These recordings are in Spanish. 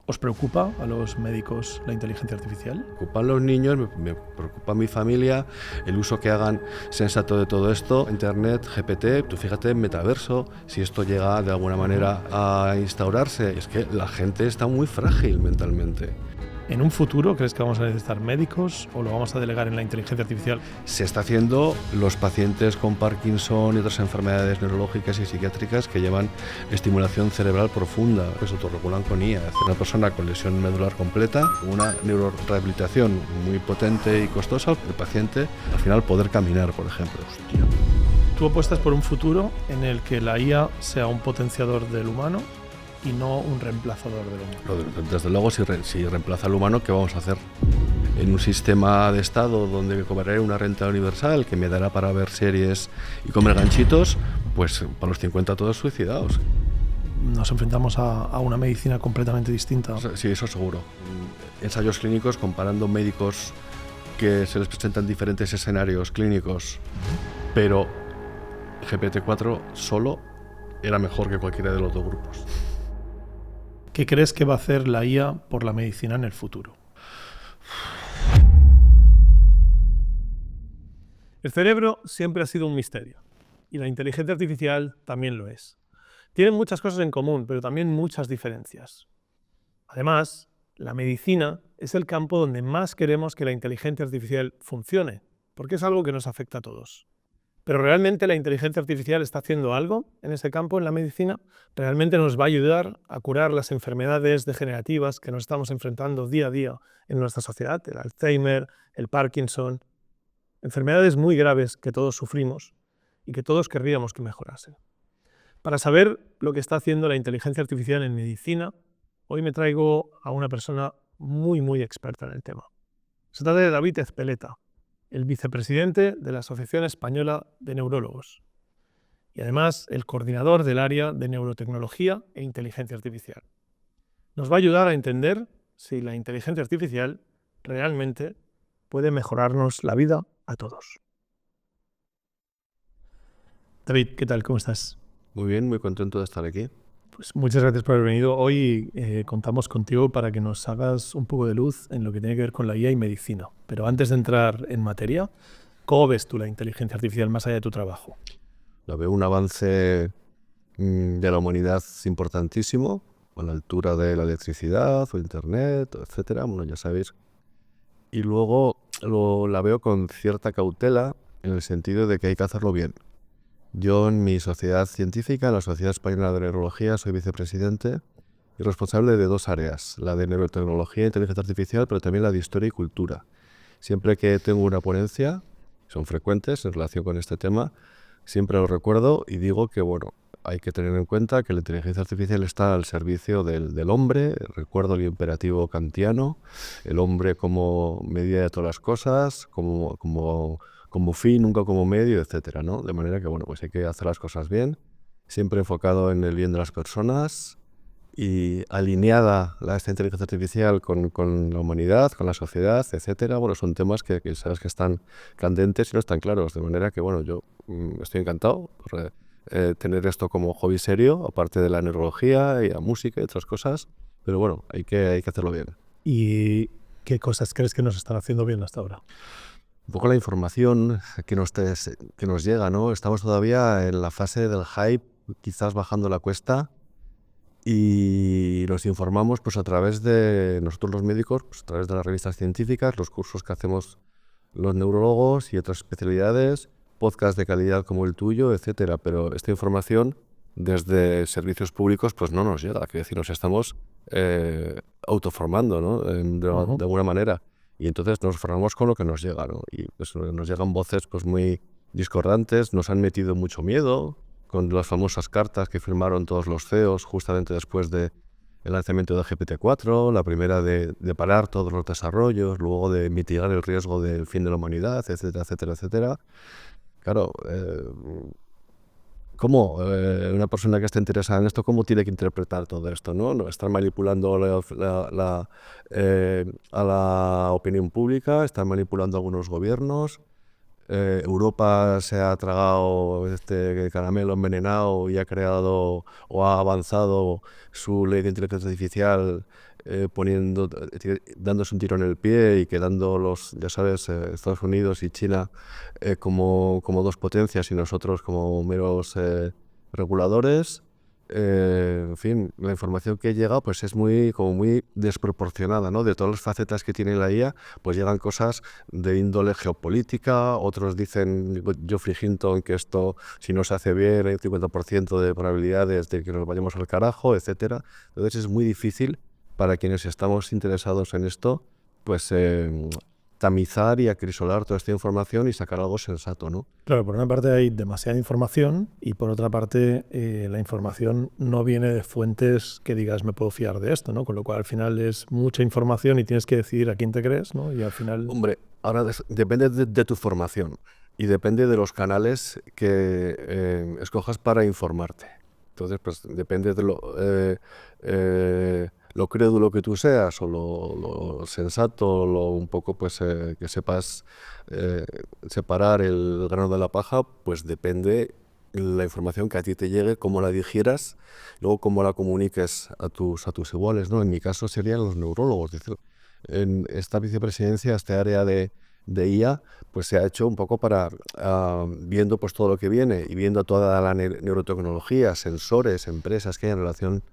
¿Os preocupa a los médicos la inteligencia artificial? Me preocupan los niños, me preocupa mi familia, el uso que hagan sensato de todo esto. Internet, GPT, tú fíjate en metaverso, si esto llega de alguna manera a instaurarse, es que la gente está muy frágil mentalmente. ¿En un futuro crees que vamos a necesitar médicos o lo vamos a delegar en la inteligencia artificial? Se está haciendo los pacientes con Parkinson y otras enfermedades neurológicas y psiquiátricas que llevan estimulación cerebral profunda, pues autorregulan con IA. Una persona con lesión medular completa, una neurorehabilitación muy potente y costosa, el paciente al final poder caminar, por ejemplo. Hostia. ¿Tú apuestas por un futuro en el que la IA sea un potenciador del humano y no un reemplazador del humano? Desde luego, si reemplaza al humano, ¿qué vamos a hacer? En un sistema de Estado donde me cobraré una renta universal que me dará para ver series y comer ganchitos, pues para los 50 todos suicidados. Nos enfrentamos a una medicina completamente distinta. Sí, eso seguro. Ensayos clínicos comparando médicos que se les presentan diferentes escenarios clínicos, pero GPT-4 solo era mejor que cualquiera de los dos grupos. ¿Qué crees que va a hacer la IA por la medicina en el futuro? El cerebro siempre ha sido un misterio y la inteligencia artificial también lo es. Tienen muchas cosas en común, pero también muchas diferencias. Además, la medicina es el campo donde más queremos que la inteligencia artificial funcione, porque es algo que nos afecta a todos. ¿Pero realmente la inteligencia artificial está haciendo algo en ese campo, en la medicina? ¿Realmente nos va a ayudar a curar las enfermedades degenerativas que nos estamos enfrentando día a día en nuestra sociedad? El Alzheimer, el Parkinson, enfermedades muy graves que todos sufrimos y que todos querríamos que mejorasen. Para saber lo que está haciendo la inteligencia artificial en medicina, hoy me traigo a una persona muy experta en el tema. Se trata de David Ezpeleta, el vicepresidente de la Asociación Española de Neurólogos y además el coordinador del área de neurotecnología e inteligencia artificial. Nos va a ayudar a entender si la inteligencia artificial realmente puede mejorarnos la vida a todos. David, ¿qué tal? ¿Cómo estás? Muy bien, muy contento de estar aquí. Pues muchas gracias por haber venido. Hoy contamos contigo para que nos hagas un poco de luz en lo que tiene que ver con la IA y medicina. Pero antes de entrar en materia, ¿cómo ves tú la inteligencia artificial más allá de tu trabajo? Lo veo un avance de la humanidad importantísimo, a la altura de la electricidad o internet, etcétera, bueno, ya sabéis. Y luego la veo con cierta cautela en el sentido de que hay que hacerlo bien. Yo en mi sociedad científica, en la Sociedad Española de Neurología, soy vicepresidente y responsable de dos áreas, la de neurotecnología e inteligencia artificial, pero también la de historia y cultura. Siempre que tengo una ponencia, son frecuentes en relación con este tema, siempre lo recuerdo y digo que bueno, hay que tener en cuenta que la inteligencia artificial está al servicio del hombre. Recuerdo el imperativo kantiano, el hombre como medida de todas las cosas, como fin, nunca como medio, etcétera, ¿no? De manera que bueno, pues hay que hacer las cosas bien, siempre enfocado en el bien de las personas y alineada esta inteligencia artificial con la humanidad, con la sociedad, etcétera. Bueno, son temas que sabes que están candentes y no están claros, de manera que bueno, yo estoy encantado por tener esto como hobby serio, aparte de la neurología y la música y otras cosas, pero bueno, hay que hacerlo bien. ¿Y qué cosas crees que nos están haciendo bien hasta ahora? Un poco la información que nos llega, ¿no? Estamos todavía en la fase del hype, quizás bajando la cuesta, y nos informamos pues a través de nosotros los médicos, pues a través de las revistas científicas, los cursos que hacemos los neurólogos y otras especialidades, podcasts de calidad como el tuyo, etcétera. Pero esta información desde servicios públicos pues no nos llega, que decir, nos estamos autoformando, ¿no? De alguna manera. Y entonces nos formamos con lo que nos llega, ¿no? Y pues, nos llegan voces pues muy discordantes, nos han metido mucho miedo con las famosas cartas que firmaron todos los CEOs justamente después del lanzamiento de GPT-4, la primera de parar todos los desarrollos, luego de mitigar el riesgo del fin de la humanidad, etcétera, etcétera, etcétera. Claro, ¿cómo una persona que esté interesada en esto, cómo tiene que interpretar todo esto, ¿no? No estar manipulando a la opinión pública, estar manipulando a algunos gobiernos. Europa se ha tragado este caramelo envenenado y ha creado o ha avanzado su ley de inteligencia artificial dándose un tiro en el pie y quedando ya sabes, Estados Unidos y China como dos potencias y nosotros como meros reguladores. En fin, la información que llega pues es muy desproporcionada, ¿no? De todas las facetas que tiene la IA, pues llegan cosas de índole geopolítica, otros dicen, Geoffrey Hinton, que esto, si no se hace bien, hay un 50% de probabilidades de que nos vayamos al carajo, etcétera. Entonces es muy difícil para quienes estamos interesados en esto, pues tamizar y acrisolar toda esta información y sacar algo sensato, ¿no? Claro, por una parte hay demasiada información y por otra parte la información no viene de fuentes que digas me puedo fiar de esto, ¿no? Con lo cual al final es mucha información y tienes que decidir a quién te crees, ¿no? Y al final... Hombre, ahora depende de tu formación y depende de los canales que escojas para informarte. Entonces, pues depende de lo crédulo que tú seas o lo sensato, un poco pues que sepas separar el grano de la paja, pues depende la información que a ti te llegue, cómo la digieras, luego cómo la comuniques a tus iguales, ¿no? En mi caso serían los neurólogos. Es decir, en esta vicepresidencia, esta área de IA, pues se ha hecho un poco para, viendo pues todo lo que viene y viendo toda la neurotecnología, sensores, empresas que hay en relación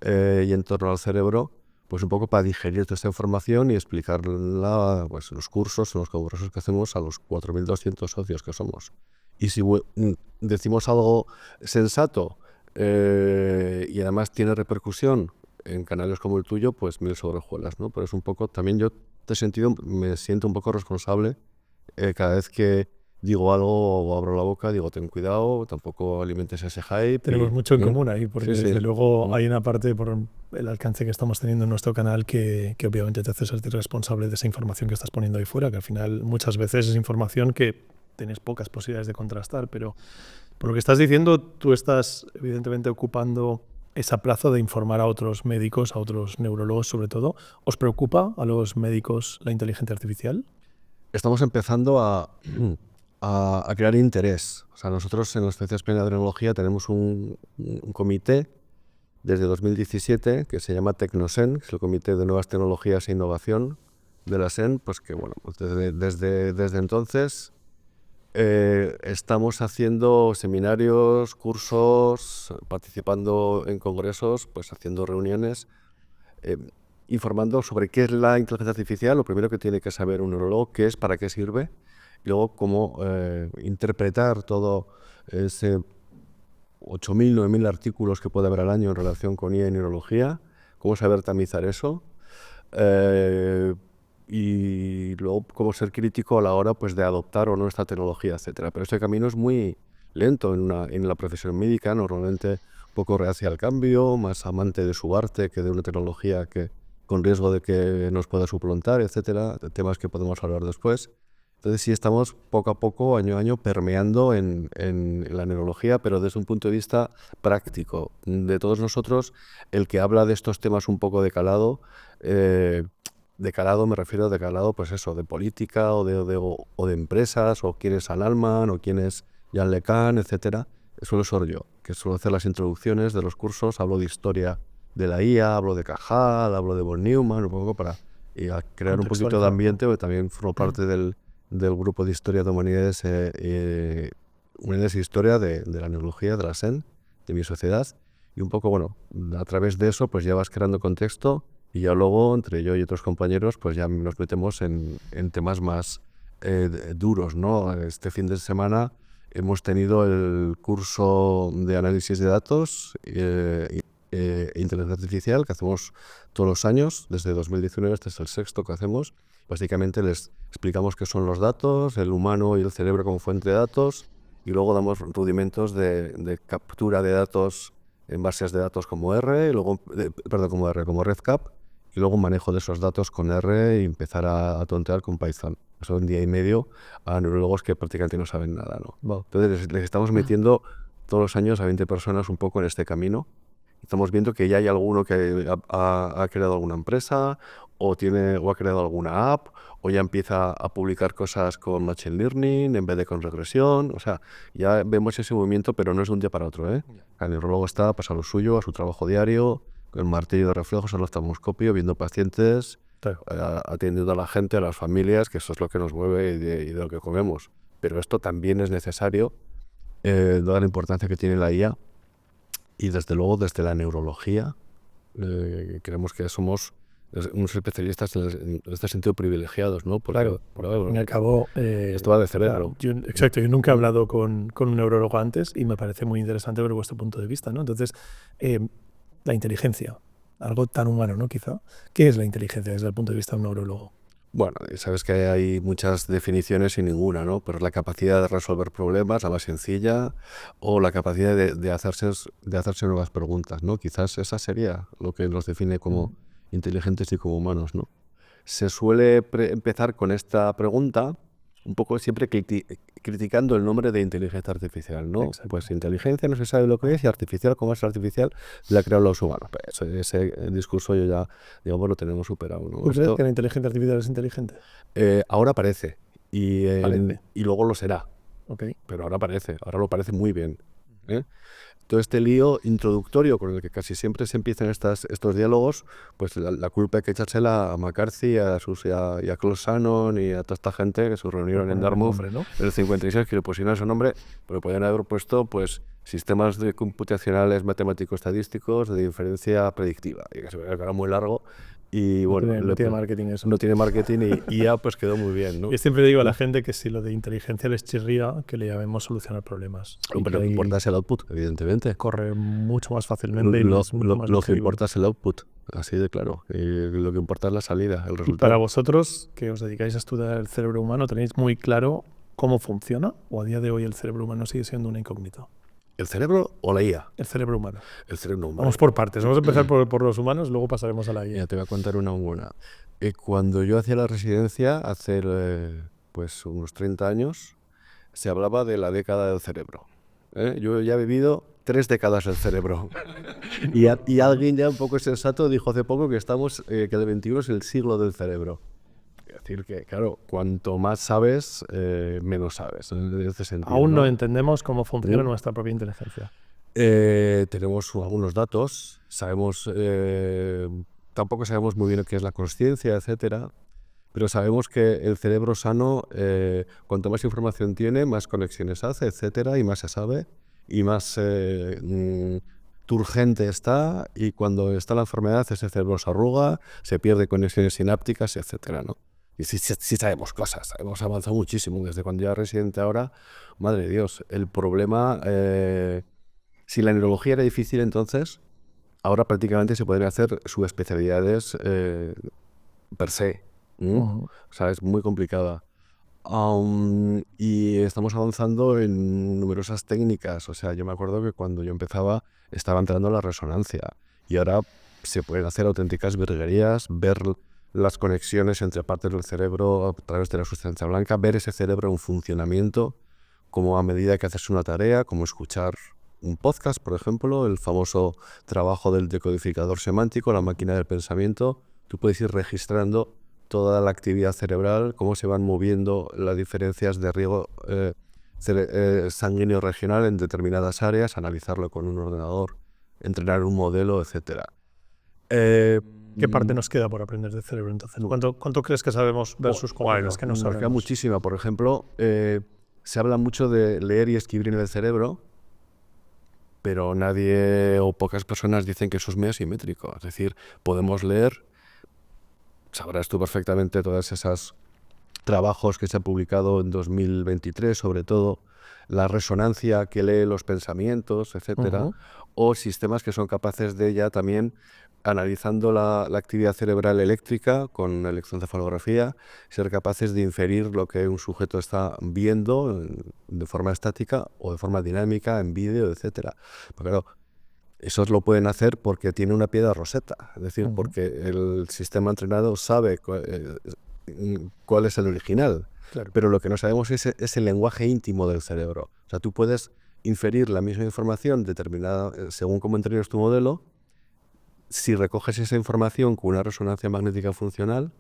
y en torno al cerebro, pues un poco para digerir toda esta información y explicarla pues, en los cursos, en los congresos que hacemos a los 4.200 socios que somos. Y si decimos algo sensato y además tiene repercusión en canales como el tuyo, pues 1000 sobre hojuelas, ¿no? Pero es un poco, también yo me siento un poco responsable cada vez que digo algo o abro la boca, digo, ten cuidado, tampoco alimentes ese hype. Tenemos mucho en común ahí, porque Sí, sí. desde luego hay una parte por el alcance que estamos teniendo en nuestro canal que obviamente te hace ser responsable de esa información que estás poniendo ahí fuera, que al final muchas veces es información que tienes pocas posibilidades de contrastar, pero por lo que estás diciendo, tú estás evidentemente ocupando esa plaza de informar a otros médicos, a otros neurólogos sobre todo. ¿Os preocupa a los médicos la inteligencia artificial? Estamos empezando a crear interés. O sea, nosotros en la Asociación Española de Neurología tenemos un comité desde 2017 que se llama Tecnosen, que es el Comité de Nuevas Tecnologías e Innovación de la SEN, pues que bueno, pues desde entonces estamos haciendo seminarios, cursos, participando en congresos, pues haciendo reuniones, informando sobre qué es la inteligencia artificial. Lo primero que tiene que saber un neurólogo, qué es, para qué sirve, y luego cómo interpretar todo ese 8.000, 9.000 artículos que puede haber al año en relación con IA y neurología, cómo saber tamizar eso, y luego cómo ser crítico a la hora pues, de adoptar o no esta tecnología, etcétera. Pero este camino es muy lento en la profesión médica, normalmente un poco reacia al cambio, más amante de su arte que de una tecnología que con riesgo de que nos pueda suplantar, etcétera, temas que podemos hablar después. Entonces sí estamos poco a poco, año a año, permeando en la neurología, pero desde un punto de vista práctico. De todos nosotros, el que habla de estos temas un poco de calado, me refiero de calado, pues eso, de política o de empresas, o quién es Anne Altman, o quién es Jan LeCun, etcétera, suelo ser yo, que suelo hacer las introducciones de los cursos, hablo de historia de la IA, hablo de Cajal, hablo de von Neumann, un poco para crear un poquito de ambiente, porque también formo parte del grupo de Historia de Humanidades, Humanidades e Historia de la Neurología, de la SEN, de mi sociedad, y un poco, bueno, a través de eso pues ya vas creando contexto y ya luego, entre yo y otros compañeros, pues ya nos metemos en temas más duros, ¿no? Este fin de semana hemos tenido el curso de análisis de datos e inteligencia artificial que hacemos todos los años, desde 2019, este es el sexto que hacemos. Básicamente les explicamos qué son los datos, el humano y el cerebro como fuente de datos, y luego damos rudimentos de captura de datos en bases de datos como R, y luego, como RedCap, y luego manejo de esos datos con R y empezar a tontear con Python. Eso un día y medio a neurólogos que prácticamente no saben nada, ¿no? Wow. Entonces les estamos metiendo todos los años a 20 personas un poco en este camino. Estamos viendo que ya hay alguno que ha creado alguna empresa o ha creado alguna app, o ya empieza a publicar cosas con Machine Learning en vez de con regresión. O sea, ya vemos ese movimiento, pero no es de un día para otro, ¿eh? El neurólogo está, pasa lo suyo, a su trabajo diario, el martillo de reflejos, el oftalmoscopio, viendo pacientes, Claro. atendiendo a la gente, a las familias, que eso es lo que nos mueve y de lo que comemos. Pero esto también es necesario, dada la importancia que tiene la IA, y desde luego desde la neurología, creemos que somos unos especialistas en este sentido privilegiados, ¿no? Porque, Claro, al fin y al cabo... esto va de cerebro. Exacto, yo nunca he hablado con un neurólogo antes y me parece muy interesante ver vuestro punto de vista, ¿no? Entonces, la inteligencia, algo tan humano, ¿no? Quizá. ¿Qué es la inteligencia desde el punto de vista de un neurólogo? Bueno, sabes que hay muchas definiciones y ninguna, ¿no? Pero es la capacidad de resolver problemas, la más sencilla, o la capacidad de hacerse nuevas preguntas, ¿no? Quizás esa sería lo que nos define como inteligentes y como humanos, ¿no? Se suele empezar con esta pregunta un poco siempre criticando el nombre de inteligencia artificial, ¿no? Exacto. Pues inteligencia no se sabe lo que es, y artificial, como es artificial, la crearon los humanos. Pues ese discurso yo ya, digamos, lo tenemos superado, ¿no? ¿Tú crees que la inteligencia artificial es inteligente? Ahora parece, Parece. y luego lo será, Ok. pero ahora lo parece muy bien, ¿eh? Todo este lío introductorio con el que casi siempre se empiezan estos diálogos, pues la culpa hay que echársela a McCarthy, y a Claude Shannon y a toda esta gente que se reunieron en Dartmouth Nombre, ¿no? en el 56, que le pusieron ese nombre, pero podían haber puesto pues sistemas computacionales matemático-estadísticos de inferencia predictiva, y que se ve que era muy largo. Y bueno, No tiene marketing eso. no tiene marketing, y ya pues quedó muy bien, ¿no? Yo siempre digo a la gente que si lo de inteligencia les chirría, que le llamemos solucionar problemas. Y Pero que lo que ahí importa es el output, evidentemente. corre mucho más fácilmente y es mucho más Lo que digerible. importa es el output, así de claro. Y lo que importa es la salida, el Y resultado. para vosotros, que os dedicáis a estudiar el cerebro humano, ¿tenéis muy claro cómo funciona? ¿O a día de hoy el cerebro humano sigue siendo una incógnita? ¿El cerebro o la IA? El cerebro humano. El cerebro humano. Vamos por partes. Vamos a empezar por los humanos, luego pasaremos a la IA. Ya te voy a contar una buena. Cuando yo hacía la residencia, hace pues unos 30 años, se hablaba de la década del cerebro. Yo ya he vivido 3 décadas del cerebro. y alguien ya un poco sensato dijo hace poco que que el 21 es el siglo del cerebro. Es decir, que claro, cuanto más sabes, menos sabes, en ese sentido. Aún no entendemos cómo funciona Sí. nuestra propia inteligencia. Tenemos algunos datos, tampoco sabemos muy bien qué es la consciencia, etcétera, pero sabemos que el cerebro sano, cuanto más información tiene, más conexiones hace, etcétera, y más se sabe, y más turgente está, y cuando está la enfermedad, ese cerebro se arruga, se pierde conexiones sinápticas, etcétera, ¿no? Y sí sabemos cosas, hemos avanzado muchísimo desde cuando ya era residente ahora. Madre de Dios, el problema, si la neurología era difícil entonces, ahora prácticamente se podrían hacer subespecialidades per se. O sea, es muy complicada. Y estamos avanzando en numerosas técnicas. O sea, yo me acuerdo que cuando yo empezaba estaba entrando la resonancia, y ahora se pueden hacer auténticas virguerías, ver las conexiones entre partes del cerebro a través de la sustancia blanca, ver ese cerebro en funcionamiento, como a medida que haces una tarea, como escuchar un podcast, por ejemplo, el famoso trabajo del decodificador semántico, la máquina del pensamiento. Tú puedes ir registrando toda la actividad cerebral, cómo se van moviendo las diferencias de riego sanguíneo regional en determinadas áreas, analizarlo con un ordenador, entrenar un modelo, etcétera. ¿Qué parte nos queda por aprender del cerebro entonces? ¿Cuánto crees que sabemos versus cuánto es que no Nos queda sabemos? muchísima. Por ejemplo, se habla mucho de leer y escribir en el cerebro, pero nadie o pocas personas dicen que eso es medio simétrico. Es decir, podemos leer, sabrás tú perfectamente todas esas trabajos que se han publicado en 2023, sobre todo la resonancia que lee los pensamientos, etcétera, o sistemas que son capaces de ya también, analizando la actividad cerebral eléctrica con electroencefalografía, ser capaces de inferir lo que un sujeto está viendo de forma estática o de forma dinámica, en vídeo, etcétera. Pero claro, eso lo pueden hacer porque tiene una piedra Rosetta, es decir, porque el sistema entrenado sabe cuál es el original. Claro. Pero lo que no sabemos es el lenguaje íntimo del cerebro. O sea, tú puedes inferir la misma información determinada según cómo entrenas tu modelo, si recoges esa información con una resonancia magnética funcional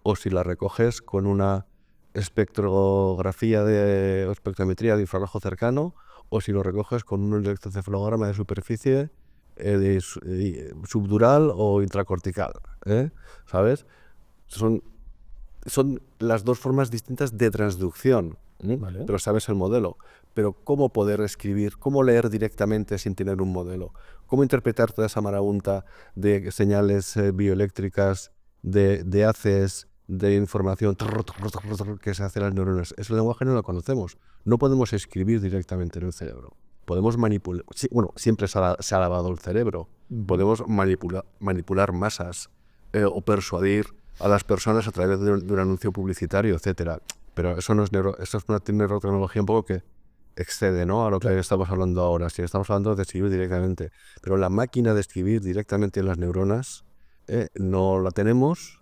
o si la recoges con una espectrografía o espectrometría de infrarrojo cercano, o si lo recoges con un electroencefalograma de superficie subdural o intracortical, ¿sabes? Son las dos formas distintas de transducción, Vale. pero sabes el modelo. Pero ¿cómo poder escribir, cómo leer directamente sin tener un modelo? ¿Cómo interpretar toda esa marabunta de señales bioeléctricas, de haces, de información que se hace en las neuronas? Ese lenguaje no lo conocemos. No podemos escribir directamente en el cerebro. Podemos manipular, siempre se ha lavado el cerebro. Podemos manipular masas o persuadir a las personas a través de un anuncio publicitario, etcétera. Pero eso no es eso es una neurotecnología un poco que excede, ¿no?, a lo que estamos hablando ahora. Si estamos hablando de escribir directamente, pero la máquina de escribir directamente en las neuronas no la tenemos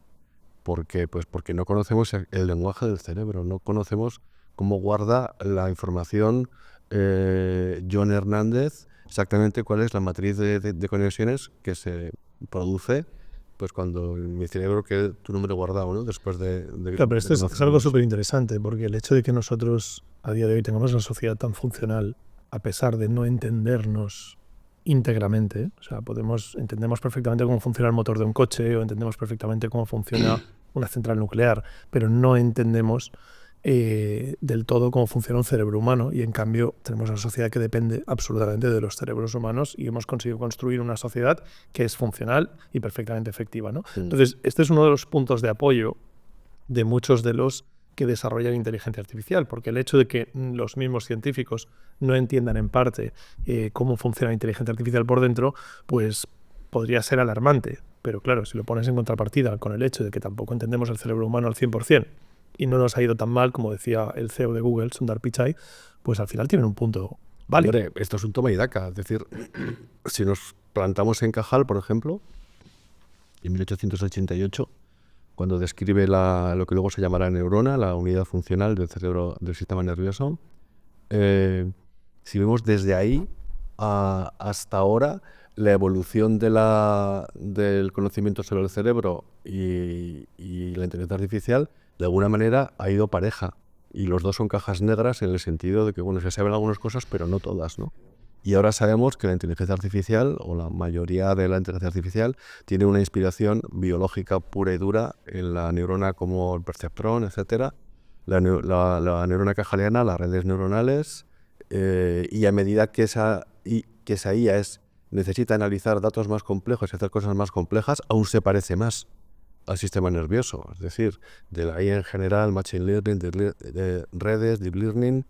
porque no conocemos el lenguaje del cerebro, no conocemos cómo guarda la información John Hernández, exactamente cuál es la matriz de conexiones que se produce pues cuando en mi cerebro quede tu número guardado, ¿no? Después de Claro, pero esto es algo súper interesante, porque el hecho de que nosotros a día de hoy tengamos una sociedad tan funcional, a pesar de no entendernos íntegramente, o sea, entendemos perfectamente cómo funciona el motor de un coche o entendemos perfectamente cómo funciona una central nuclear, pero no entendemos del todo cómo funciona un cerebro humano, y en cambio tenemos una sociedad que depende absolutamente de los cerebros humanos y hemos conseguido construir una sociedad que es funcional y perfectamente efectiva, ¿no? Entonces, este es uno de los puntos de apoyo de muchos de los que desarrollan inteligencia artificial, porque el hecho de que los mismos científicos no entiendan en parte cómo funciona la inteligencia artificial por dentro, pues podría ser alarmante. Pero claro, si lo pones en contrapartida con el hecho de que tampoco entendemos el cerebro humano al 100%, y no nos ha ido tan mal, como decía el CEO de Google, Sundar Pichai, pues al final tienen un punto válido. Hombre, esto es un toma y daca. Es decir, si nos plantamos en Cajal, por ejemplo, en 1888, cuando describe lo que luego se llamará neurona, la unidad funcional del cerebro, del sistema nervioso, si vemos desde ahí hasta ahora, la evolución del conocimiento sobre el cerebro y la inteligencia artificial, de alguna manera ha ido pareja. Y los dos son cajas negras en el sentido de que, bueno, se saben algunas cosas, pero no todas, ¿no? Y ahora sabemos que la inteligencia artificial, o la mayoría de la inteligencia artificial, tiene una inspiración biológica pura y dura en la neurona como el perceptrón, etcétera, la neurona cajaliana, las redes neuronales, y a medida que esa IA necesita analizar datos más complejos y hacer cosas más complejas, aún se parece más al sistema nervioso. Es decir, de la IA en general, Machine Learning, de redes, Deep Learning,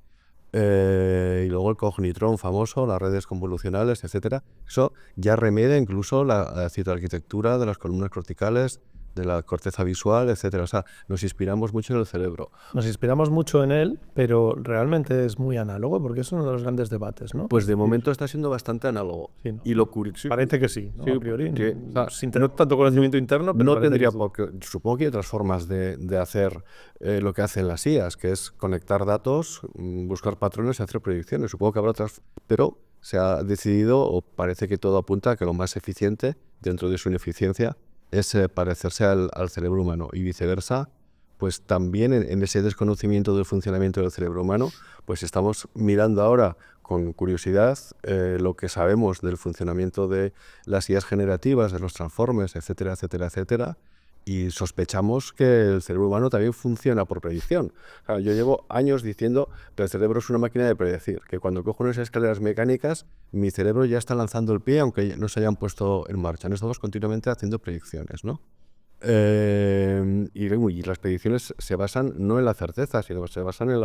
y luego el cognitrón famoso, las redes convolucionales, etcétera. Eso ya remedia incluso la citoarquitectura de las columnas corticales, de la corteza visual, etcétera. O sea, nos inspiramos mucho en el cerebro. Nos inspiramos mucho en él, pero realmente es muy análogo, porque es uno de los grandes debates, ¿no? Pues de momento está siendo bastante análogo. Sí, ¿no? Y lo curioso... Parece que sí, ¿no? Sí, A priori. sí. Sin tener tanto conocimiento interno, pero no tendría por qué. Supongo que hay otras formas de hacer lo que hacen las IAs, que es conectar datos, buscar patrones y hacer predicciones. Supongo que habrá otras, pero se ha decidido, o parece que todo apunta a que lo más eficiente, dentro de su ineficiencia, es parecerse al cerebro humano, y viceversa. Pues también en ese desconocimiento del funcionamiento del cerebro humano, pues estamos mirando ahora con curiosidad lo que sabemos del funcionamiento de las IAs generativas, de los transformers, etcétera, etcétera, etcétera, y sospechamos que el cerebro humano también funciona por predicción. O sea, yo llevo años diciendo que el cerebro es una máquina de predecir, que cuando cojo unas escaleras mecánicas, mi cerebro ya está lanzando el pie, aunque no se hayan puesto en marcha. Estamos continuamente haciendo predicciones, ¿no? Y las predicciones se basan no en la certeza, sino que se basan en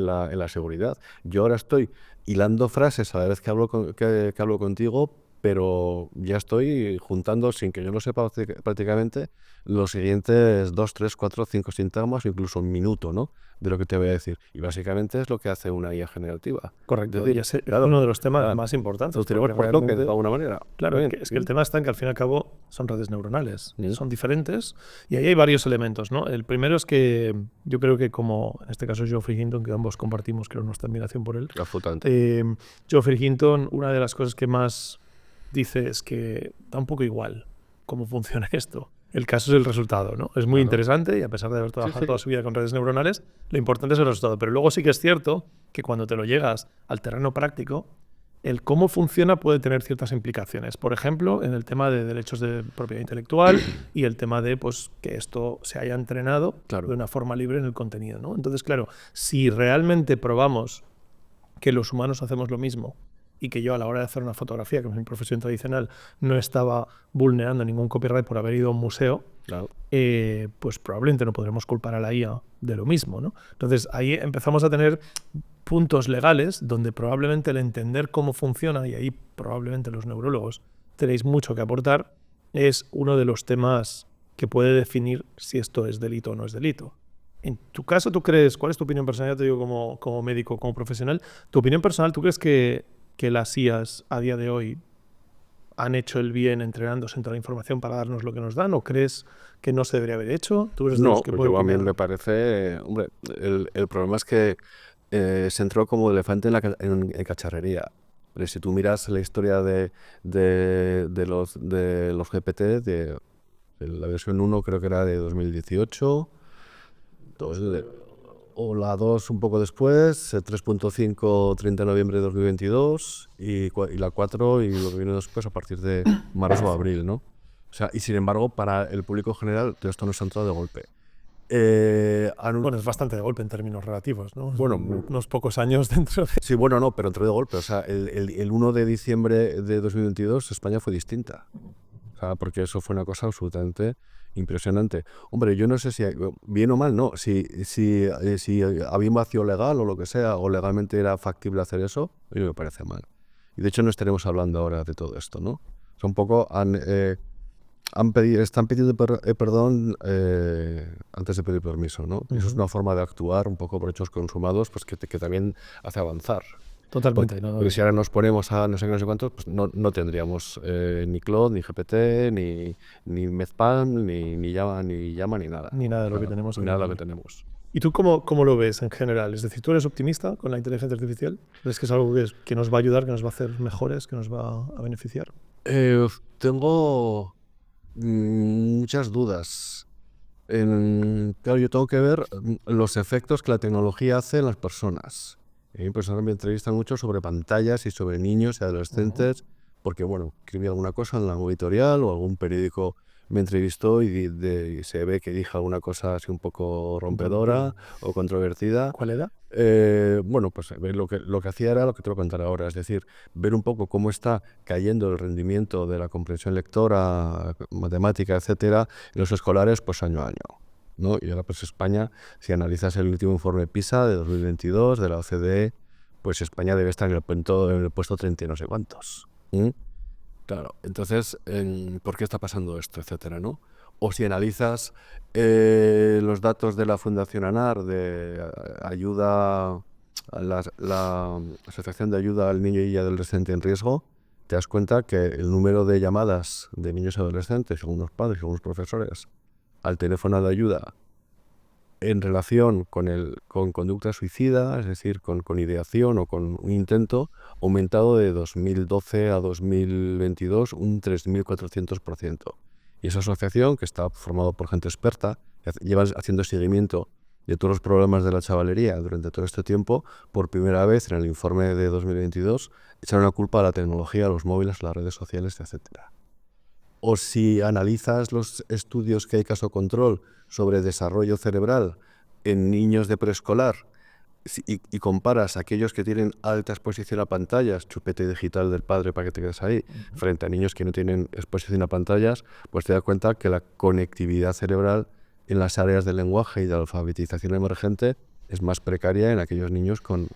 la seguridad. Yo ahora estoy hilando frases a la vez que hablo contigo, pero ya estoy juntando, sin que yo lo sepa prácticamente, los siguientes 2, 3, 4, 5 sintagmas, o incluso un minuto, ¿no?, de lo que te voy a decir. Y básicamente es lo que hace una IA generativa. Correcto. Es decir, y ese es uno de los temas más importantes. Tenemos por toque, de alguna manera. Claro, es que el tema está en que al fin y al cabo son redes neuronales, son diferentes, y ahí hay varios elementos, ¿no? El primero es que yo creo que, como en este caso Geoffrey Hinton, que ambos compartimos, creo, nuestra admiración por él, Geoffrey Hinton, una de las cosas que más dice es que da un poco igual cómo funciona esto. El caso es el resultado, ¿no? Es muy interesante, y a pesar de haber trabajado toda su vida con redes neuronales, lo importante es el resultado. Pero luego sí que es cierto que cuando te lo llegas al terreno práctico, el cómo funciona puede tener ciertas implicaciones. Por ejemplo, en el tema de derechos de propiedad intelectual y el tema de pues, que esto se haya entrenado Claro. de una forma libre en el contenido, ¿no? Entonces, claro, si realmente probamos que los humanos hacemos lo mismo y que yo a la hora de hacer una fotografía, que es mi profesión tradicional, no estaba vulnerando ningún copyright por haber ido a un museo, Claro. pues probablemente no podremos culpar a la IA de lo mismo, ¿no? Entonces ahí empezamos a tener puntos legales donde probablemente el entender cómo funciona, y ahí probablemente los neurólogos tenéis mucho que aportar, es uno de los temas que puede definir si esto es delito o no es delito. En tu caso, ¿tú crees, cuál es tu opinión personal? Ya te digo como médico, como profesional, tu opinión personal, ¿tú crees que las IAs a día de hoy han hecho el bien entrenándose en toda la información para darnos lo que nos dan, o crees que no se debería haber hecho? ¿Tú eres de los No, que pues puede yo a mí opinar? me parece, hombre, el problema es que se entró como elefante en cacharrería. Pero si tú miras la historia de los GPT, de la versión 1 creo que era de 2018, o la 2 un poco después, 3.5, 30 de noviembre de 2022, y la 4 y lo que viene después a partir de marzo o abril, ¿no? O sea, y sin embargo, para el público general, todo esto nos ha entrado de golpe. Bueno, es bastante de golpe en términos relativos, ¿no? Bueno, Unos pocos años dentro de... sí, bueno, no, pero entró de golpe. O sea, el 1 de diciembre de 2022 España fue distinta. O sea, porque eso fue una cosa absolutamente impresionante. Hombre, yo no sé si, bien o mal, no. Si había un vacío legal o lo que sea, o legalmente era factible hacer eso, a mí me parece mal. Y de hecho no estaremos hablando ahora de todo esto, ¿no? O sea, un poco están pidiendo perdón antes de pedir permiso, ¿no? Y eso es una forma de actuar un poco por hechos consumados, pues que también hace avanzar. Totalmente. ¿no? Porque si ahora nos ponemos a no sé qué, no sé cuántos, pues no tendríamos ni Claude, ni GPT, ni Mezpan, ni Llama, ni nada. Ni nada de lo que tenemos Ni hoy nada en de lo día. que tenemos. ¿Y tú cómo lo ves en general? Es decir, ¿tú eres optimista con la inteligencia artificial? ¿Crees que es algo que nos va a ayudar, que nos va a hacer mejores, que nos va a beneficiar? Tengo muchas dudas. Claro, yo tengo que ver los efectos que la tecnología hace en las personas. Pues ahora me entrevistan mucho sobre pantallas y sobre niños y adolescentes, porque bueno, escribí alguna cosa en la editorial o algún periódico me entrevistó y se ve que dije alguna cosa así un poco rompedora o controvertida. ¿Cuál era? Bueno, pues lo que hacía era lo que te voy a contar ahora, es decir, ver un poco cómo está cayendo el rendimiento de la comprensión lectora, matemática, etcétera, en los escolares, pues año a año, ¿no? Y ahora, pues España, si analizas el último informe PISA de 2022 de la OCDE, pues España debe estar en el puesto 30 y no sé cuántos. Claro, entonces, ¿por qué está pasando esto, etcétera, no? O si analizas los datos de la Fundación ANAR de ayuda a la Asociación de Ayuda al Niño y Adolescente en Riesgo, te das cuenta que el número de llamadas de niños y adolescentes, según los padres y según los profesores, al teléfono de ayuda en relación con conducta suicida, es decir, con ideación o con un intento, aumentado de 2012 a 2022 un 3.400%. Y esa asociación, que está formada por gente experta, lleva haciendo seguimiento de todos los problemas de la chavalería durante todo este tiempo, por primera vez en el informe de 2022, echaron la culpa a la tecnología, a los móviles, a las redes sociales, etc. O si analizas los estudios que hay caso control sobre desarrollo cerebral en niños de preescolar y comparas a aquellos que tienen alta exposición a pantallas, chupete digital del padre para que te quedes ahí, frente a niños que no tienen exposición a pantallas, pues te das cuenta que la conectividad cerebral en las áreas del lenguaje y de la alfabetización emergente es más precaria en aquellos niños con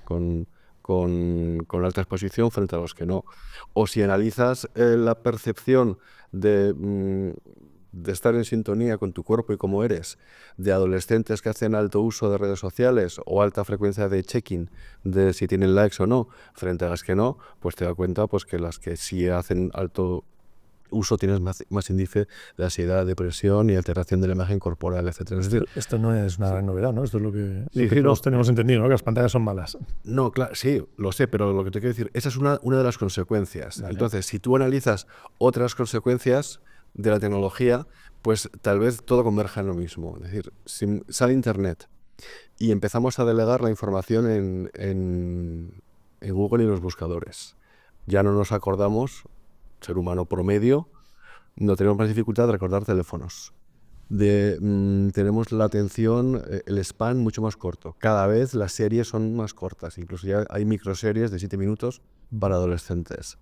alta exposición frente a los que no. O si analizas la percepción de estar en sintonía con tu cuerpo y cómo eres, de adolescentes que hacen alto uso de redes sociales o alta frecuencia de checking de si tienen likes o no, frente a las que no, pues te das cuenta pues, que las que sí hacen alto uso tienes más índice de ansiedad, depresión y alteración de la imagen corporal, etc. Es decir, Esto no es una gran novedad, ¿no? Esto es lo que sí, todos tenemos entendido, ¿no? Que las pantallas son malas. No, claro, sí, lo sé, pero lo que te quiero decir, esa es una de las consecuencias. Vale. Entonces, si tú analizas otras consecuencias de la tecnología, pues tal vez todo converja en lo mismo. Es decir, si sale Internet y empezamos a delegar la información en Google y los buscadores ya no nos acordamos, ser humano promedio, no tenemos más dificultad de recordar teléfonos. Tenemos la atención, el span mucho más corto. Cada vez las series son más cortas, incluso ya hay microseries de 7 minutos para adolescentes.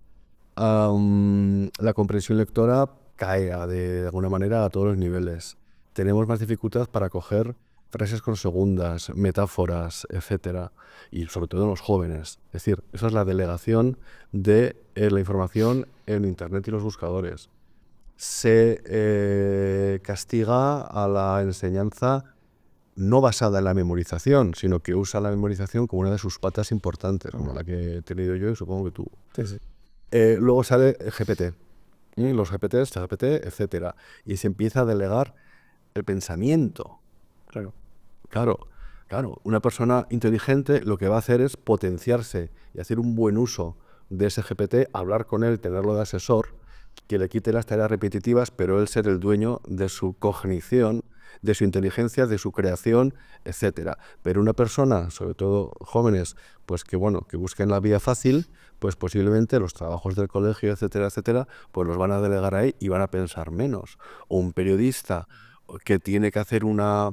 La comprensión lectora cae de alguna manera a todos los niveles. Tenemos más dificultad para coger frases con segundas, metáforas, etcétera, y sobre todo en los jóvenes. Es decir, esa es la delegación de la información en Internet y los buscadores. Se castiga a la enseñanza no basada en la memorización, sino que usa la memorización como una de sus patas importantes, como la que he tenido yo y supongo que tú. Sí, sí. Luego sale el GPT, los GPTs, ChatGPT, etcétera, y se empieza a delegar el pensamiento. Claro. Claro, una persona inteligente lo que va a hacer es potenciarse y hacer un buen uso de ese GPT, hablar con él, tenerlo de asesor, que le quite las tareas repetitivas, pero él ser el dueño de su cognición, de su inteligencia, de su creación, etcétera. Pero una persona, sobre todo jóvenes, pues que busquen la vía fácil, pues posiblemente los trabajos del colegio, etcétera, etcétera, pues los van a delegar ahí y van a pensar menos. O un periodista que tiene que hacer una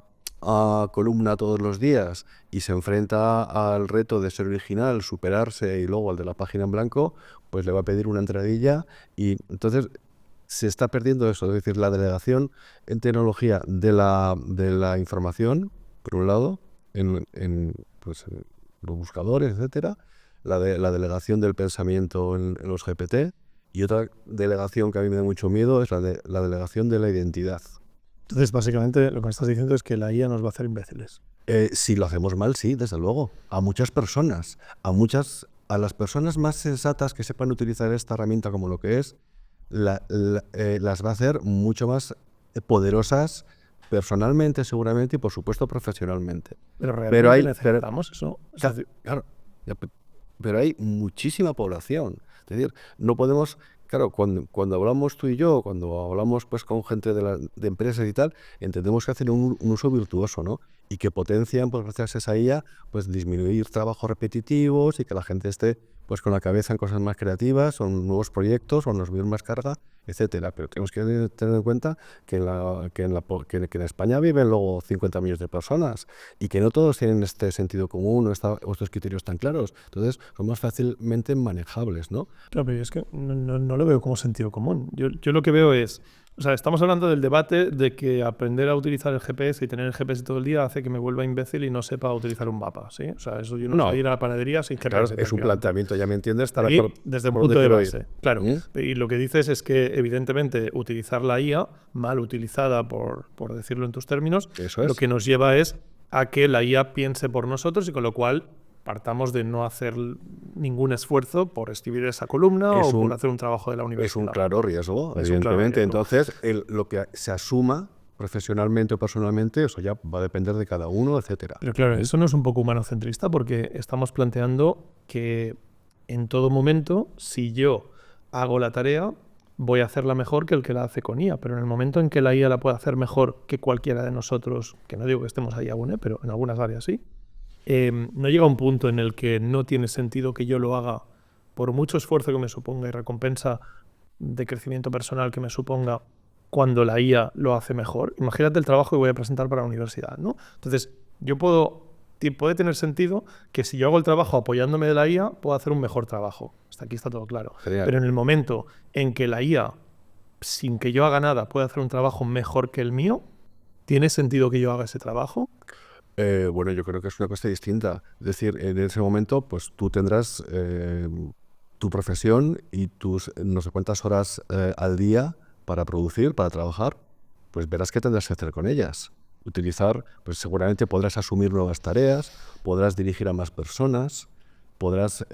columna todos los días y se enfrenta al reto de ser original, superarse y luego al de la página en blanco, pues le va a pedir una entradilla y entonces se está perdiendo eso, es decir, la delegación en tecnología de la información, por un lado, en los buscadores, etcétera, la delegación del pensamiento en los GPT, y otra delegación que a mí me da mucho miedo es la delegación de la identidad. Entonces, básicamente, lo que me estás diciendo es que la IA nos va a hacer imbéciles. Si lo hacemos mal, sí, desde luego. A muchas personas, a las personas más sensatas que sepan utilizar esta herramienta como lo que es, las va a hacer mucho más poderosas personalmente, seguramente, y por supuesto profesionalmente. Pero realmente necesitamos eso. Claro, pero hay muchísima población. Es decir, no podemos... Claro, cuando hablamos tú y yo, cuando hablamos pues con gente de empresas y tal, entendemos que hacen un uso virtuoso, ¿no? Y que potencian, pues gracias a esa IA, pues disminuir trabajos repetitivos y que la gente esté pues con la cabeza en cosas más creativas, o en nuevos proyectos, o en recibir más carga, etcétera. Pero tenemos que tener en cuenta que en España viven luego 50 millones de personas y que no todos tienen este sentido común o estos criterios tan claros. Entonces, son más fácilmente manejables, ¿no? Claro, pero es que no lo veo como sentido común. Yo lo que veo es... O sea, estamos hablando del debate de que aprender a utilizar el GPS y tener el GPS todo el día hace que me vuelva imbécil y no sepa utilizar un mapa, ¿sí? O sea, eso yo no sé ir a la panadería sin GPS. Claro, es un planteamiento, ya me entiendes, desde un punto de base. Claro. Y lo que dices es que, evidentemente, utilizar la IA, mal utilizada, por decirlo en tus términos, lo que nos lleva es a que la IA piense por nosotros y con lo cual partamos de no hacer ningún esfuerzo por escribir esa columna por hacer un trabajo de la universidad. Es un claro riesgo, evidentemente. Entonces, lo que se asuma profesionalmente o personalmente, eso ya va a depender de cada uno, etcétera. Pero claro, eso no es un poco humanocentrista porque estamos planteando que en todo momento, si yo hago la tarea, voy a hacerla mejor que el que la hace con IA, pero en el momento en que la IA la pueda hacer mejor que cualquiera de nosotros, que no digo que estemos ahí aún, pero en algunas áreas sí, no llega a un punto en el que no tiene sentido que yo lo haga por mucho esfuerzo que me suponga y recompensa de crecimiento personal que me suponga cuando la IA lo hace mejor. Imagínate el trabajo que voy a presentar para la universidad, ¿no? Entonces, puede tener sentido que si yo hago el trabajo apoyándome de la IA, puedo hacer un mejor trabajo. Hasta aquí está todo claro. Genial. Pero en el momento en que la IA, sin que yo haga nada, puede hacer un trabajo mejor que el mío, ¿tiene sentido que yo haga ese trabajo? Bueno, yo creo que es una cosa distinta. Es decir, en ese momento, pues tú tendrás tu profesión y tus no sé cuántas horas al día para producir, para trabajar, pues verás qué tendrás que hacer con ellas. Utilizar, pues seguramente podrás asumir nuevas tareas, podrás dirigir a más personas, podrás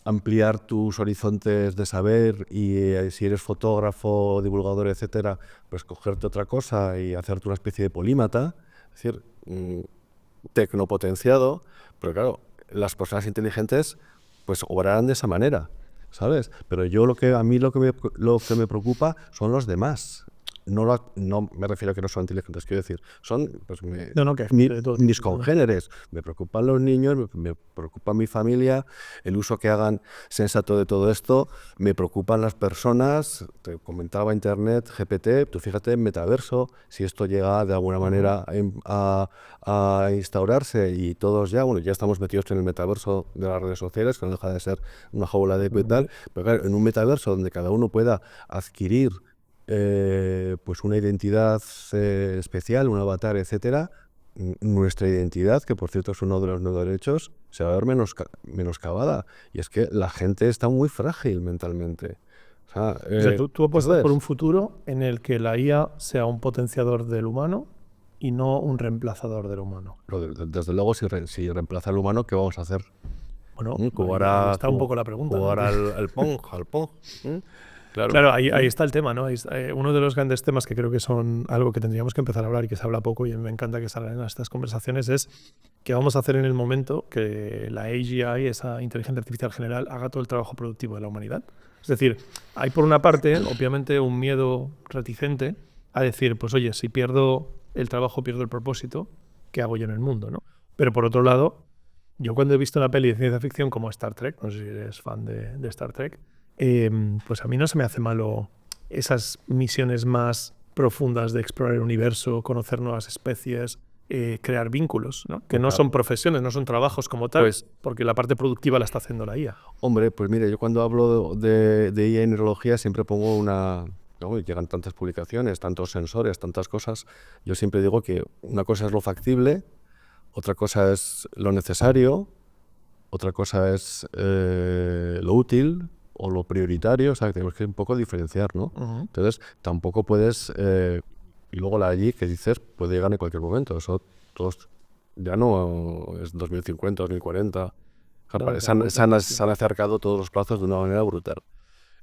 ampliar tus horizontes de saber y si eres fotógrafo, divulgador, etcétera, pues cogerte otra cosa y hacerte una especie de polímata. Es decir, tecnopotenciado, pero claro, las personas inteligentes pues obrarán de esa manera, ¿sabes? Pero a mí lo que me preocupa son los demás. no me refiero a que no son inteligentes, quiero decir, son pues, mis congéneres. Me preocupan los niños, me preocupa mi familia, el uso que hagan sensato de todo esto, me preocupan las personas. Te comentaba Internet, GPT, tú fíjate, metaverso, si esto llega de alguna manera a instaurarse y todos ya estamos metidos en el metaverso de las redes sociales, que no deja de ser una jaula de y tal, pero claro, en un metaverso donde cada uno pueda adquirir pues una identidad especial, un avatar, etcétera, nuestra identidad, que por cierto es uno de los no derechos, se va a ver menoscabada. Y es que la gente está muy frágil mentalmente. O sea, tú apuestas por un futuro en el que la IA sea un potenciador del humano y no un reemplazador del humano. Desde luego, si reemplaza al humano, ¿qué vamos a hacer? Bueno, ahí está un poco la pregunta. Jugar, ¿no? al Pong. Claro, ahí está el tema, ¿no? Uno de los grandes temas que creo que son algo que tendríamos que empezar a hablar y que se habla poco, y me encanta que salgan en estas conversaciones, es qué vamos a hacer en el momento que la AGI, esa inteligencia artificial general, haga todo el trabajo productivo de la humanidad. Es decir, hay por una parte, obviamente, un miedo reticente a decir, pues oye, si pierdo el trabajo, pierdo el propósito, ¿qué hago yo en el mundo, no? Pero por otro lado, yo cuando he visto una peli de ciencia ficción como Star Trek, no sé si eres fan de Star Trek, pues a mí no se me hace malo esas misiones más profundas de explorar el universo, conocer nuevas especies, crear vínculos, ¿no? Que no son profesiones, no son trabajos como tal, pues, porque la parte productiva la está haciendo la IA. Hombre, pues mire, yo cuando hablo de IA en neurología siempre pongo llegan tantas publicaciones, tantos sensores, tantas cosas. Yo siempre digo que una cosa es lo factible, otra cosa es lo necesario, otra cosa es lo útil o lo prioritario. O sea, que tenemos que un poco diferenciar, ¿no? Entonces, tampoco puedes... y luego la allí que dices puede llegar en cualquier momento. Eso todos, ya no es 2050, 2040. Claro, se han acercado todos los plazos de una manera brutal.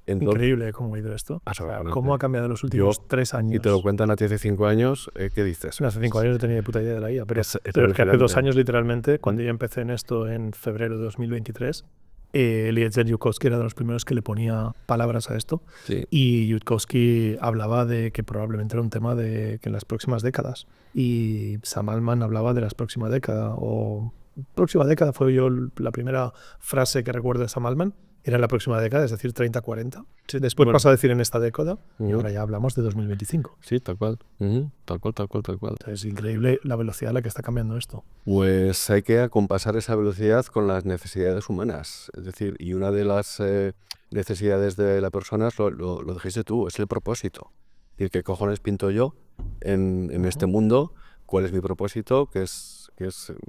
Entonces, increíble cómo ha ido esto. O sea, cómo ha cambiado en los últimos 3 años. Y te lo cuentan a ti hace 5 años, ¿qué dices? Hace 5 años no tenía ni puta idea de la IA, pero es que hace 2 años literalmente, cuando yo empecé en esto en febrero de 2023, Eliezer Yudkowsky era de los primeros que le ponía palabras a esto. Sí. Y Yudkowsky hablaba de que probablemente era un tema de que en las próximas décadas. Y Sam Altman hablaba de las próximas décadas. O próxima década fue yo la primera frase que recuerdo de Sam Altman. Era en la próxima década, es decir, 30-40. Sí, después pasa a decir en esta década y ahora ya hablamos de 2025. Sí, tal cual. Tal cual. Es increíble la velocidad a la que está cambiando esto. Pues hay que acompasar esa velocidad con las necesidades humanas. Es decir, y una de las necesidades de la persona, lo dijiste tú, es el propósito. Es decir, ¿qué cojones pinto yo en este mundo? ¿Cuál es mi propósito? Que es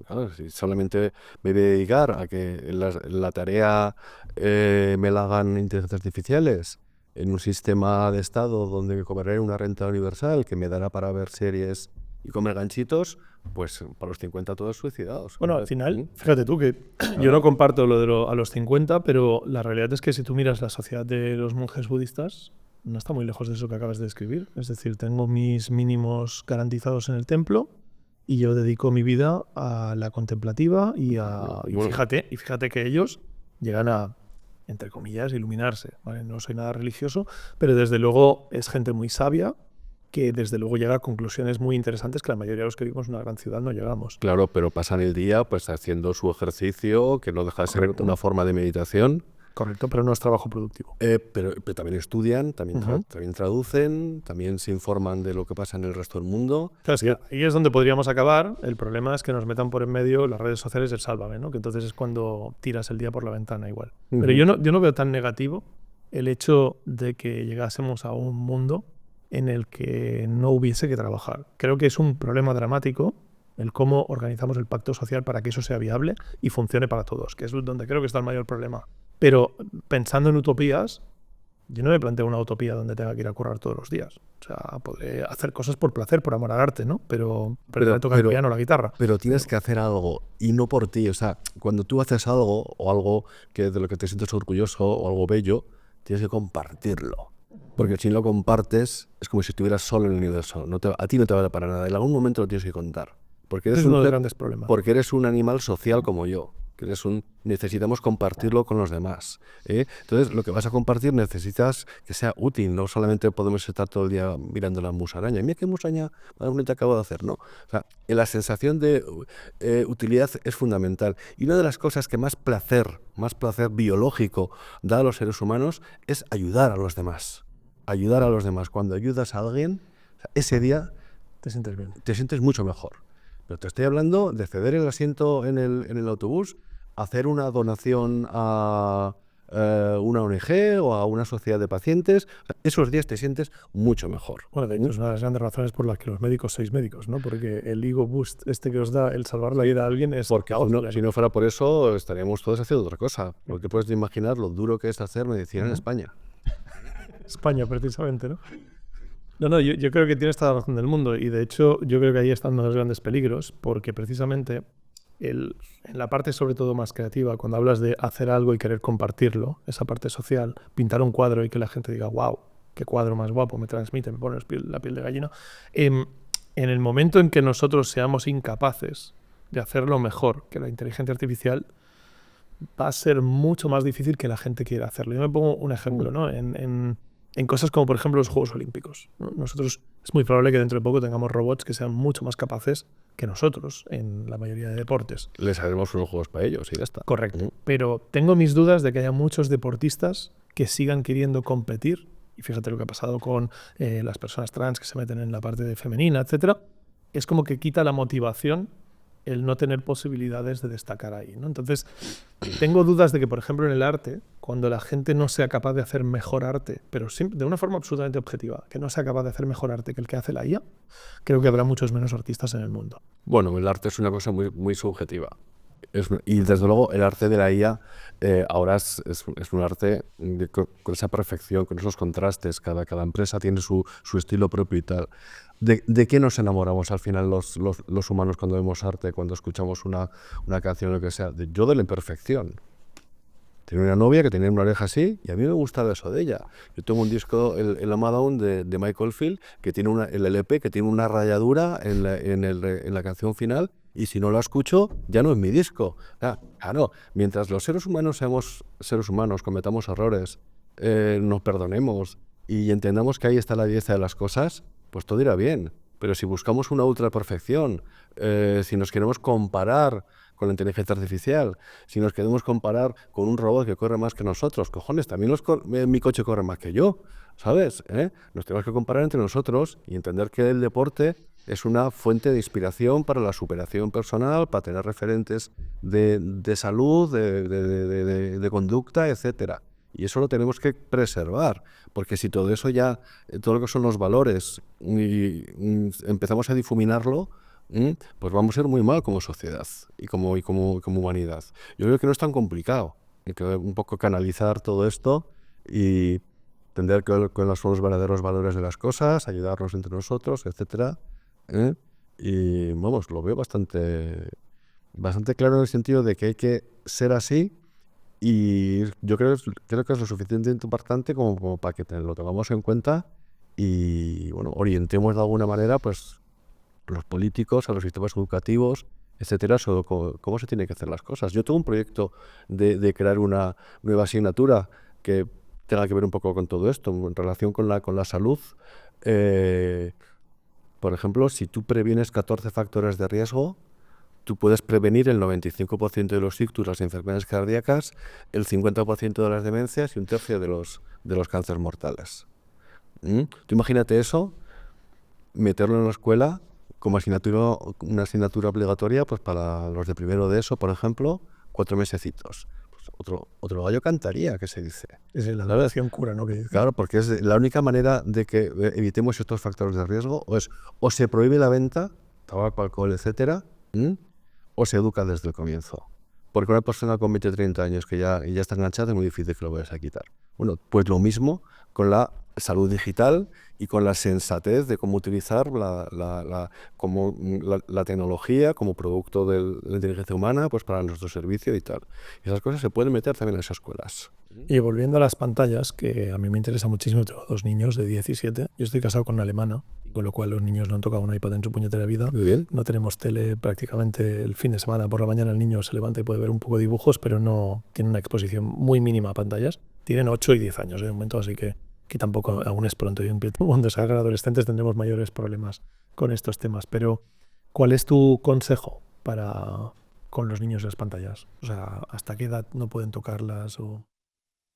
claro, si solamente me voy a dedicar a que la tarea me la hagan inteligencias artificiales en un sistema de Estado donde cobraré una renta universal que me dará para ver series y comer ganchitos, pues para los 50 todos suicidados. Bueno, al final, fíjate tú que yo no comparto lo de a los 50, pero la realidad es que si tú miras la sociedad de los monjes budistas, no está muy lejos de eso que acabas de describir. Es decir, tengo mis mínimos garantizados en el templo y yo dedico mi vida a la contemplativa y fíjate que ellos llegan a, entre comillas, iluminarse, ¿vale? No soy nada religioso, pero desde luego es gente muy sabia que desde luego llega a conclusiones muy interesantes que la mayoría de los que vivimos en una gran ciudad no llegamos. Claro, pero pasan el día pues haciendo su ejercicio, que no deja de ser una forma de meditación. Correcto, pero no es trabajo productivo. Pero también estudian, también traducen, también se informan de lo que pasa en el resto del mundo. Claro, sí, ahí es donde podríamos acabar. El problema es que nos metan por en medio las redes sociales el sálvame, ¿no? Que entonces es cuando tiras el día por la ventana igual. Pero yo no veo tan negativo el hecho de que llegásemos a un mundo en el que no hubiese que trabajar. Creo que es un problema dramático el cómo organizamos el pacto social para que eso sea viable y funcione para todos, que es donde creo que está el mayor problema. Pero pensando en utopías, yo no me planteo una utopía donde tenga que ir a currar todos los días. O sea, podré hacer cosas por placer, por amor al arte, ¿no? Pero me toca el piano, la guitarra. Pero tienes que hacer algo y no por ti. O sea, cuando tú haces algo o algo que de lo que te sientes orgulloso o algo bello, tienes que compartirlo. Porque si no lo compartes, es como si estuvieras solo en el universo. A ti no te vale para nada. En algún momento lo tienes que contar. Porque eres uno de los grandes problemas. Porque eres un animal social como yo. que necesitamos compartirlo con los demás. Entonces, lo que vas a compartir necesitas que sea útil, no solamente podemos estar todo el día mirando la musaraña. Mira qué musaraña más bonita acabo de hacer, ¿no? O sea, la sensación de utilidad es fundamental. Y una de las cosas que más placer biológico da a los seres humanos es ayudar a los demás. Ayudar a los demás. Cuando ayudas a alguien, o sea, ese día Te sientes bien. te sientes mucho mejor. Pero te estoy hablando de ceder el asiento en el autobús, hacer una donación a una ONG o a una sociedad de pacientes. O sea, esos días te sientes mucho mejor. Bueno, de hecho, es una de las grandes razones por las que los médicos sois médicos, ¿no? Porque el ego boost que os da el salvar la vida a alguien es... Porque si no fuera por eso, estaríamos todos haciendo otra cosa. Porque puedes imaginar lo duro que es hacer medicina en España. España, precisamente, ¿no? No, yo creo que tienes toda la razón del mundo y de hecho yo creo que ahí están uno de los grandes peligros porque precisamente en la parte sobre todo más creativa, cuando hablas de hacer algo y querer compartirlo, esa parte social, pintar un cuadro y que la gente diga, wow, qué cuadro más guapo, me transmite, me pone la piel de gallina, en el momento en que nosotros seamos incapaces de hacerlo mejor que la inteligencia artificial, va a ser mucho más difícil que la gente quiera hacerlo. Yo me pongo un ejemplo, ¿no? En cosas como, por ejemplo, los Juegos Olímpicos, ¿no? Nosotros es muy probable que dentro de poco tengamos robots que sean mucho más capaces que nosotros en la mayoría de deportes. Les haremos unos juegos para ellos y ya está. Correcto. Pero tengo mis dudas de que haya muchos deportistas que sigan queriendo competir. Y fíjate lo que ha pasado con las personas trans que se meten en la parte de femenina, etcétera. Es como que quita la motivación el no tener posibilidades de destacar ahí, ¿no? Entonces, tengo dudas de que, por ejemplo, en el arte, cuando la gente no sea capaz de hacer mejor arte, pero de una forma absolutamente objetiva, que no sea capaz de hacer mejor arte que el que hace la IA, creo que habrá muchos menos artistas en el mundo. Bueno, el arte es una cosa muy, muy subjetiva. Y desde luego el arte de la IA ahora es un arte con esa perfección, con esos contrastes. Cada empresa tiene su estilo propio y tal. ¿De qué nos enamoramos al final los humanos cuando vemos arte, cuando escuchamos una canción o lo que sea? Yo de la imperfección. Tenía una novia que tenía una oreja así y a mí me gustaba eso de ella. Yo tengo un disco, el Amadown de Michael Field, que tiene el LP, que tiene una rayadura en la canción final, y si no la escucho, ya no es mi disco. Claro, mientras los seres humanos seamos seres humanos, cometamos errores, nos perdonemos y entendamos que ahí está la belleza de las cosas, pues todo irá bien. Pero si buscamos una ultra perfección, si nos queremos comparar con la inteligencia artificial, si nos queremos comparar con un robot que corre más que nosotros, cojones, también mi coche corre más que yo, ¿sabes? Nos tenemos que comparar entre nosotros y entender que el deporte es una fuente de inspiración para la superación personal, para tener referentes de salud, de conducta, etcétera. Y eso lo tenemos que preservar, porque si todo eso ya, todo lo que son los valores, empezamos a difuminarlo, pues vamos a ser muy mal como sociedad y como humanidad. Yo creo que no es tan complicado. Hay que un poco canalizar todo esto y entender cuáles son los verdaderos valores de las cosas, ayudarnos entre nosotros, etcétera. Y vamos, lo veo bastante claro en el sentido de que hay que ser así. Y yo creo que es lo suficientemente importante como para que lo tengamos en cuenta y bueno, orientemos de alguna manera pues los políticos, a los sistemas educativos, etcétera, sobre cómo se tienen que hacer las cosas. Yo tengo un proyecto de crear una nueva asignatura que tenga que ver un poco con todo esto, en relación con la salud. Por ejemplo, si tú previenes 14 factores de riesgo, tú puedes prevenir el 95% de los ictus, las enfermedades cardíacas, el 50% de las demencias y un tercio de los cánceres mortales. Tú imagínate eso, meterlo en la escuela como una asignatura obligatoria pues para los de primero de eso, por ejemplo, 4 mesecitos. Pues otro gallo cantaría, que se dice. Es la educación cura, ¿no? Claro, porque es la única manera de que evitemos estos factores de riesgo, o se prohíbe la venta, tabaco, alcohol, etcétera, o se educa desde el comienzo. Porque una persona con 20-30 años que ya está enganchada es muy difícil que lo vayas a quitar. Bueno, pues lo mismo con la salud digital y con la sensatez de cómo utilizar la tecnología como producto de la inteligencia humana pues para nuestro servicio y tal. Y esas cosas se pueden meter también en esas escuelas. Y volviendo a las pantallas, que a mí me interesa muchísimo, tengo 2 niños de 10 y 7. Yo estoy casado con una alemana, con lo cual los niños no han tocado un iPad en su puñetera vida. Muy bien. No tenemos tele prácticamente el fin de semana. Por la mañana el niño se levanta y puede ver un poco de dibujos, pero no tiene una exposición muy mínima a pantallas. Tienen 8 y 10 años de momento, así que tampoco aún es pronto. Y cuando se hagan adolescentes tendremos mayores problemas con estos temas. Pero, ¿cuál es tu consejo con los niños y las pantallas? O sea, ¿hasta qué edad no pueden tocarlas?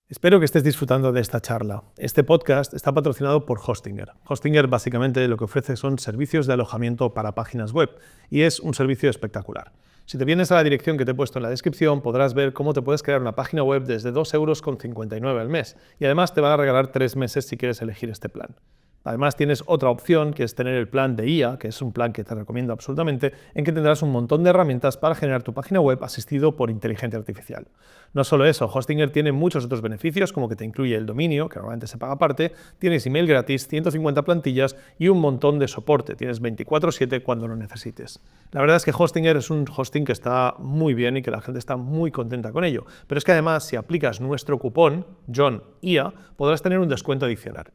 Espero que estés disfrutando de esta charla. Este podcast está patrocinado por Hostinger. Hostinger básicamente lo que ofrece son servicios de alojamiento para páginas web y es un servicio espectacular. Si te vienes a la dirección que te he puesto en la descripción, podrás ver cómo te puedes crear una página web desde 2,59 € al mes y además te van a regalar 3 meses si quieres elegir este plan. Además tienes otra opción que es tener el plan de IA, que es un plan que te recomiendo absolutamente, en que tendrás un montón de herramientas para generar tu página web asistido por inteligencia artificial. No solo eso, Hostinger tiene muchos otros beneficios, como que te incluye el dominio, que normalmente se paga aparte, tienes email gratis, 150 plantillas y un montón de soporte. Tienes 24/7 cuando lo necesites. La verdad es que Hostinger es un hosting que está muy bien y que la gente está muy contenta con ello. Pero es que además, si aplicas nuestro cupón, JOHNIA, podrás tener un descuento adicional.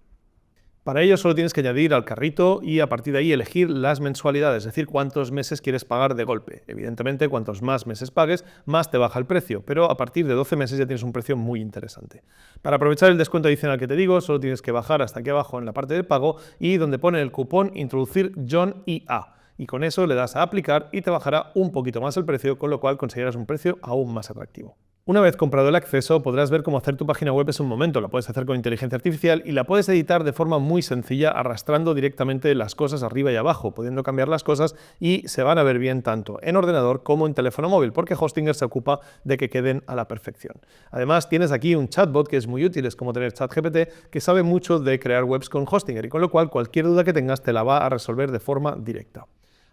Para ello solo tienes que añadir al carrito y a partir de ahí elegir las mensualidades, es decir, cuántos meses quieres pagar de golpe. Evidentemente, cuantos más meses pagues, más te baja el precio, pero a partir de 12 meses ya tienes un precio muy interesante. Para aprovechar el descuento adicional que te digo, solo tienes que bajar hasta aquí abajo en la parte de pago y donde pone el cupón introducir JOHNIA. Y con eso le das a aplicar y te bajará un poquito más el precio, con lo cual conseguirás un precio aún más atractivo. Una vez comprado el acceso, podrás ver cómo hacer tu página web en un momento. La puedes hacer con inteligencia artificial y la puedes editar de forma muy sencilla, arrastrando directamente las cosas arriba y abajo, pudiendo cambiar las cosas y se van a ver bien tanto en ordenador como en teléfono móvil, porque Hostinger se ocupa de que queden a la perfección. Además, tienes aquí un chatbot que es muy útil, es como tener ChatGPT, que sabe mucho de crear webs con Hostinger y con lo cual cualquier duda que tengas te la va a resolver de forma directa.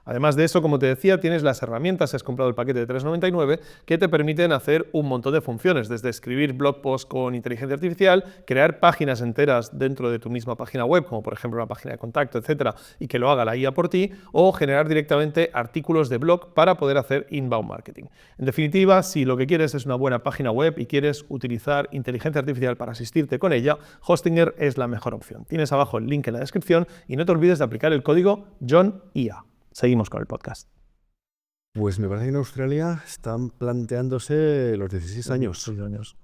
Además de eso, como te decía, tienes las herramientas, si has comprado el paquete de 3,99, que te permiten hacer un montón de funciones, desde escribir blog posts con inteligencia artificial, crear páginas enteras dentro de tu misma página web, como por ejemplo una página de contacto, etcétera, y que lo haga la IA por ti, o generar directamente artículos de blog para poder hacer inbound marketing. En definitiva, si lo que quieres es una buena página web y quieres utilizar inteligencia artificial para asistirte con ella, Hostinger es la mejor opción. Tienes abajo el link en la descripción y no te olvides de aplicar el código JOHNIA. Seguimos con el podcast. Pues me parece que en Australia están planteándose los 16 años. 16 años.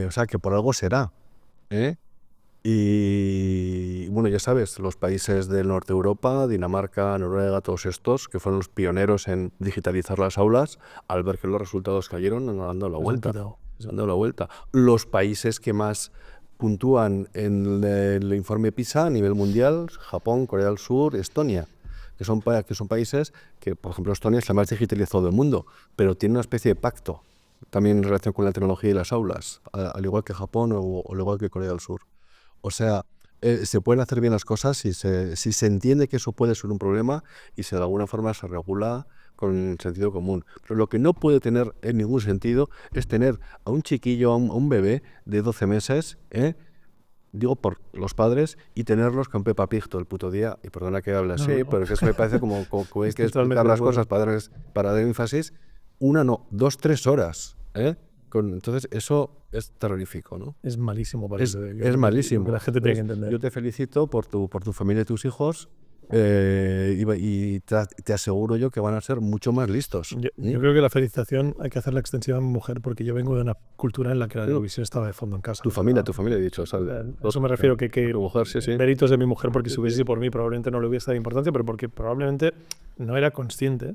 O sea, que por algo será. Y bueno, ya sabes, los países del norte de Europa, Dinamarca, Noruega, todos estos, que fueron los pioneros en digitalizar las aulas, al ver que los resultados cayeron, han dado la vuelta. Han dado la vuelta. Los países que más puntúan en el informe PISA a nivel mundial, Japón, Corea del Sur, Estonia, que son países que, por ejemplo, Estonia es la más digitalizada del mundo, pero tiene una especie de pacto también en relación con la tecnología y las aulas, al igual que Japón o al igual que Corea del Sur. O sea, se pueden hacer bien las cosas si se entiende que eso puede ser un problema y si de alguna forma se regula con sentido común. Pero lo que no puede tener en ningún sentido es tener a un chiquillo, a un bebé de 12 meses, digo por los padres, y tenerlos con Peppa Pig todo el puto día. Y perdona que hable así, No. pero es que eso me parece como hay que explicar las cosas para dar énfasis. 2-3 horas. Entonces eso es terrorífico, ¿no? Es malísimo para Es malísimo. Que la gente tiene que entender. Yo te felicito por tu familia y tus hijos. Y te aseguro yo que van a ser mucho más listos. Yo creo que la felicitación hay que hacerla extensiva a mi mujer, porque yo vengo de una cultura en la que la televisión estaba de fondo en casa. Tu familia he dicho. A eso me refiero, que tu mujer, sí. méritos de mi mujer, porque si hubiese sido por mí probablemente no le hubiese dado importancia, pero porque probablemente no era consciente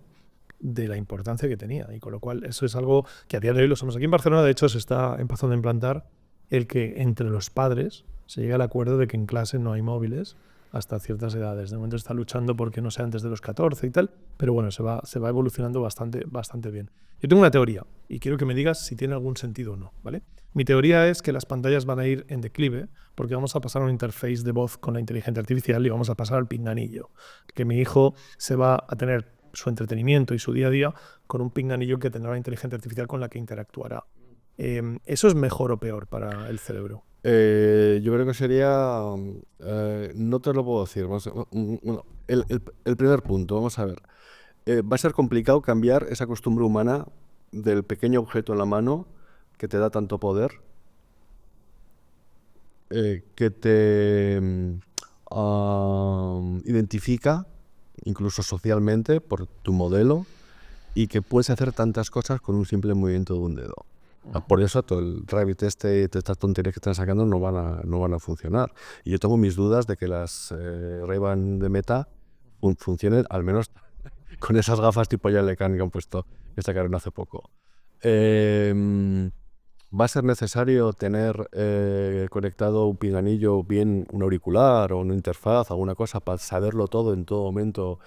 de la importancia que tenía, y con lo cual eso es algo que a día de hoy lo somos. Aquí en Barcelona, de hecho, se está empezando a implantar el que entre los padres se llegue al acuerdo de que en clase no hay móviles hasta ciertas edades. De momento está luchando porque no sea antes de los 14 y tal, pero bueno, se va evolucionando bastante bien. Yo tengo una teoría y quiero que me digas si tiene algún sentido o no, ¿vale? Mi teoría es que las pantallas van a ir en declive porque vamos a pasar a un interface de voz con la inteligencia artificial y vamos a pasar al pinganillo. Que mi hijo se va a tener su entretenimiento y su día a día con un pinganillo que tendrá la inteligencia artificial con la que interactuará. ¿Eso es mejor o peor para el cerebro? Yo creo que sería... no te lo puedo decir. El primer punto, vamos a ver. Va a ser complicado cambiar esa costumbre humana del pequeño objeto en la mano que te da tanto poder, que te identifica, incluso socialmente, por tu modelo, y que puedes hacer tantas cosas con un simple movimiento de un dedo. Por eso todo el Rabbit y todas estas tonterías que están sacando no van a funcionar. Y yo tengo mis dudas de que las Ray-Ban de Meta funcionen, al menos con esas gafas tipo Yalecan que han puesto, que sacaron hace poco. Va a ser necesario tener conectado un pinganillo, bien un auricular o una interfaz, alguna cosa para saberlo todo en todo momento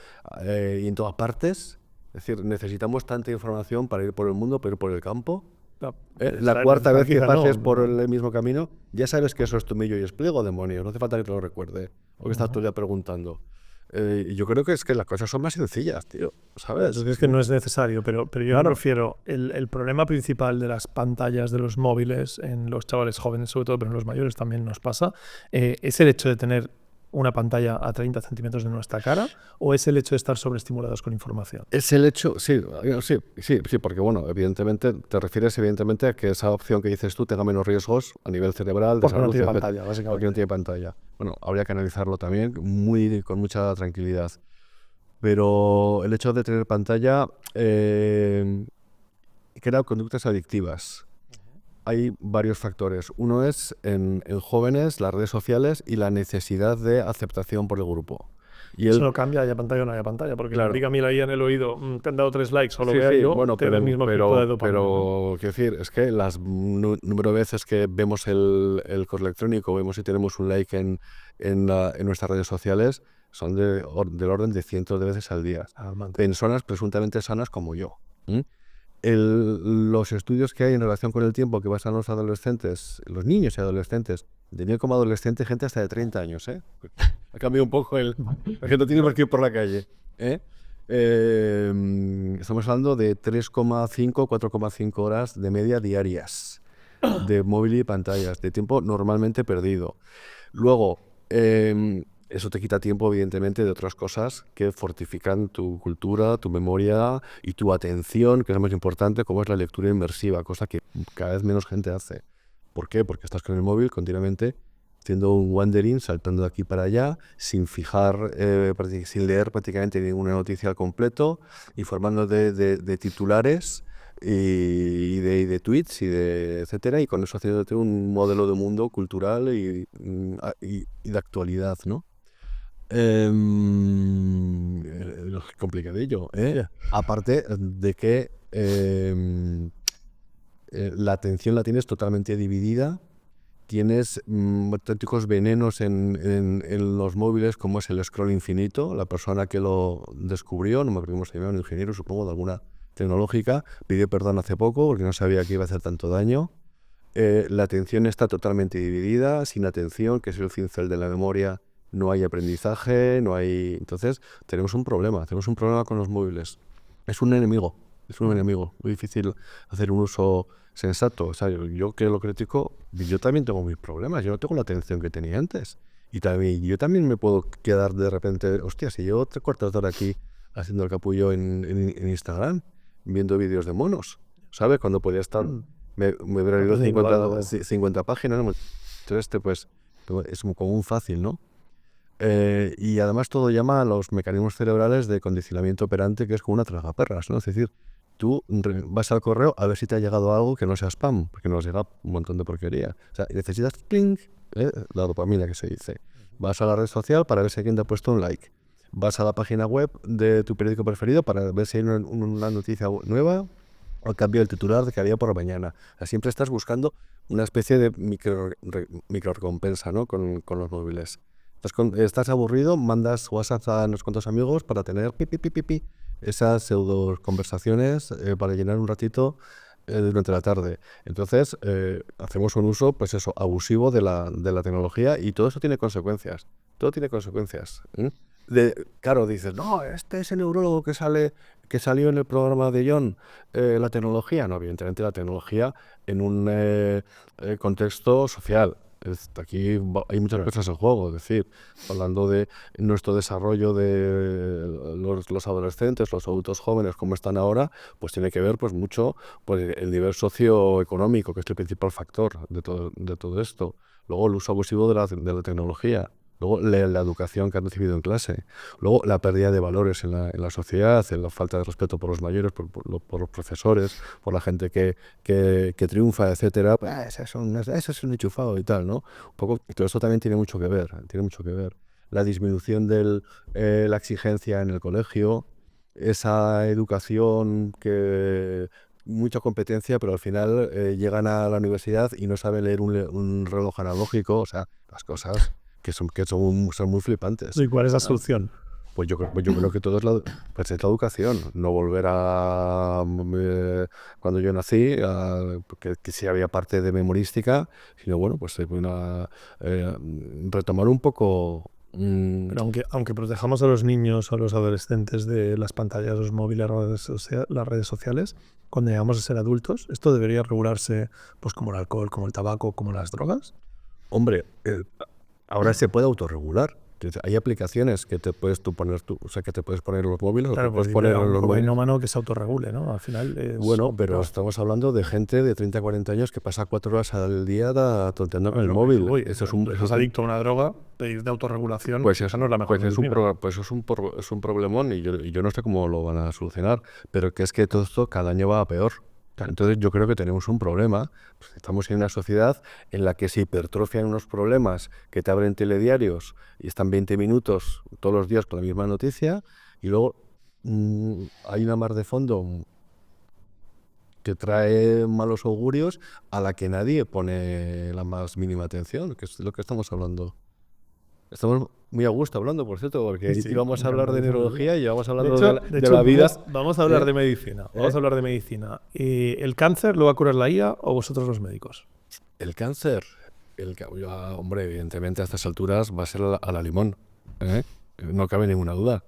y en todas partes. Es decir, necesitamos tanta información para ir por el mundo, para ir por el campo. La cuarta vez que pases por el mismo camino, ya sabes que eso es tomillo y espliego, demonios. No hace falta que te lo recuerde o que estás todo el día preguntando. Y yo creo que es que las cosas son más sencillas, tío, ¿sabes? Es que no es necesario, pero yo me refiero, el problema principal de las pantallas de los móviles en los chavales jóvenes, sobre todo, pero en los mayores también nos pasa, es el hecho de tener una pantalla a 30 centímetros de nuestra cara, o es el hecho de estar sobreestimulados con información. Es el hecho, sí, porque bueno, evidentemente te refieres evidentemente a que esa opción que dices tú tenga menos riesgos a nivel cerebral, de salud, no tiene pantalla, básicamente. Porque no tiene pantalla. Bueno, habría que analizarlo también con mucha tranquilidad. Pero el hecho de tener pantalla crea conductas adictivas. Hay varios factores. Uno es en jóvenes, las redes sociales y la necesidad de aceptación por el grupo. Y eso no cambia, haya pantalla o no haya pantalla, porque claro, diga a mí la IA en el oído, te han dado 3 likes, o lo sí, vea yo, bueno, tengo el mismo tipo de dopamina. pero quiero decir, es que las número de veces que vemos el correo electrónico, vemos si tenemos un like en nuestras redes sociales, son del orden de cientos de veces al día. Personas presuntamente sanas como yo. Los estudios que hay en relación con el tiempo que pasan los adolescentes, los niños y adolescentes, de como adolescente, gente hasta de 30 años, Ha cambiado un poco la gente tiene más que ir por la calle, estamos hablando de 3,5, 4,5 horas de media diarias de móvil y pantallas, de tiempo normalmente perdido. Luego, eso te quita tiempo, evidentemente, de otras cosas que fortifican tu cultura, tu memoria y tu atención, que es lo más importante, como es la lectura inmersiva, cosa que cada vez menos gente hace. ¿Por qué? Porque estás con el móvil continuamente haciendo un wandering, saltando de aquí para allá, sin sin leer prácticamente ninguna noticia al completo, informando de titulares y de tweets y etcétera, y con eso haciéndote un modelo de mundo cultural y de actualidad, ¿no? Complicadillo, aparte de que la atención la tienes totalmente dividida, tienes auténticos venenos en los móviles, como es el scroll infinito. La persona que lo descubrió, no me acuerdo cómo se llama, un ingeniero, supongo, de alguna tecnológica, pidió perdón hace poco porque no sabía que iba a hacer tanto daño. La atención está totalmente dividida, sin atención, que es el cincel de la memoria. No hay aprendizaje, no hay... Entonces, tenemos un problema con los móviles. Es un enemigo, muy difícil hacer un uso sensato. O sea, yo que lo critico, yo también tengo mis problemas, yo no tengo la atención que tenía antes. Y yo también me puedo quedar de repente, hostia, si llevo 3/4 de hora aquí haciendo el capullo en Instagram, viendo vídeos de monos, ¿sabes? Cuando podía estar, me hubiera leído 50 páginas, ¿no? Entonces, pues, es como un fácil, ¿no? Y además todo llama a los mecanismos cerebrales de condicionamiento operante, que es como una tragaperras, ¿no? Es decir, tú vas al correo a ver si te ha llegado algo que no sea spam, porque nos llega un montón de porquería. O sea, necesitas clink, la dopamina que se dice. Vas a la red social para ver si alguien te ha puesto un like. Vas a la página web de tu periódico preferido para ver si hay una noticia nueva o cambio el titular de que había por la mañana. O sea, siempre estás buscando una especie de micro recompensa, ¿no? con los móviles. Estás aburrido, mandas WhatsApp a unos cuantos amigos para tener esas pseudo conversaciones para llenar un ratito durante la tarde. Entonces, hacemos un uso, pues eso, abusivo de la tecnología, y todo eso tiene consecuencias. Todo tiene consecuencias. Claro, dices, no, este es el neurólogo que salió en el programa de John, la tecnología. No, evidentemente la tecnología en un contexto social. Aquí hay muchas cosas en juego, es decir, hablando de nuestro desarrollo de los adolescentes, los adultos jóvenes, como están ahora, pues tiene que ver pues mucho pues, el nivel socioeconómico, que es el principal factor de todo esto. Luego el uso abusivo de la tecnología. Luego la educación que han recibido en clase. Luego la pérdida de valores en la sociedad, en la falta de respeto por los mayores, por los profesores, por la gente que triunfa, etcétera. Ese es un enchufado y tal, ¿no? Un poco, todo eso también tiene mucho que ver. La disminución de la exigencia en el colegio, esa educación que mucha competencia, pero al final llegan a la universidad y no saben leer un reloj analógico, o sea, las cosas que son muy flipantes. ¿Y cuál es la solución? Pues yo creo que todo es la educación, no volver a cuando yo nací, que sí había parte de memorística, sino bueno, pues retomar un poco. Pero aunque protejamos a los niños o a los adolescentes de las pantallas, los móviles, las redes sociales, cuando llegamos a ser adultos, ¿esto debería regularse pues como el alcohol, como el tabaco, como las drogas? Hombre, ahora se puede autorregular. Hay aplicaciones que te puedes poner que te puedes poner en los móviles, claro, o puedes poner en los móviles. No que se autorregule, ¿no? Al final es bueno, pero estamos hablando de gente de 30 a 40 años que pasa 4 horas al día tonteando con el móvil. Eso es adicto a una droga, pedir de autorregulación, pues esa no es la mejor. Pues es un problemón y yo no sé cómo lo van a solucionar, pero que es que todo esto cada año va a peor. Entonces yo creo que tenemos un problema. Pues estamos en una sociedad en la que se hipertrofian unos problemas que te abren telediarios y están 20 minutos todos los días con la misma noticia, y luego hay una mar de fondo que trae malos augurios a la que nadie pone la más mínima atención, que es de lo que estamos hablando. Estamos muy a gusto hablando, por cierto, porque íbamos a hablar de neurología y vamos a hablar de la vida. Vamos a hablar de medicina. Vamos a hablar de medicina. ¿El cáncer lo va a curar la IA o vosotros los médicos? El cáncer, hombre, evidentemente a estas alturas va a ser a la limón. No cabe ninguna duda.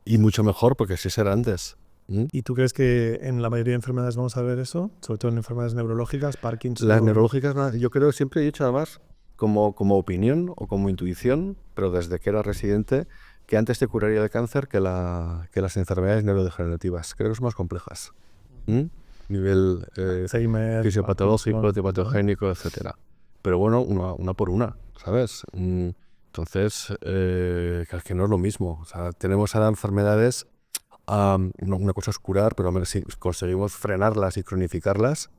Y mucho mejor porque sí será antes. ¿Y tú crees que en la mayoría de enfermedades vamos a ver eso? Sobre todo en enfermedades neurológicas, Parkinson. Las neurológicas, yo creo que siempre he dicho además, como opinión o como intuición, pero desde que era residente, que antes te curaría el cáncer que las enfermedades neurodegenerativas. Creo que son más complejas. Nivel fisiopatológico, patogénico, etcétera. Pero bueno, una por una, ¿sabes? Entonces, es que no es lo mismo. O sea, tenemos ahora enfermedades, una cosa es curar, pero si conseguimos frenarlas y cronificarlas,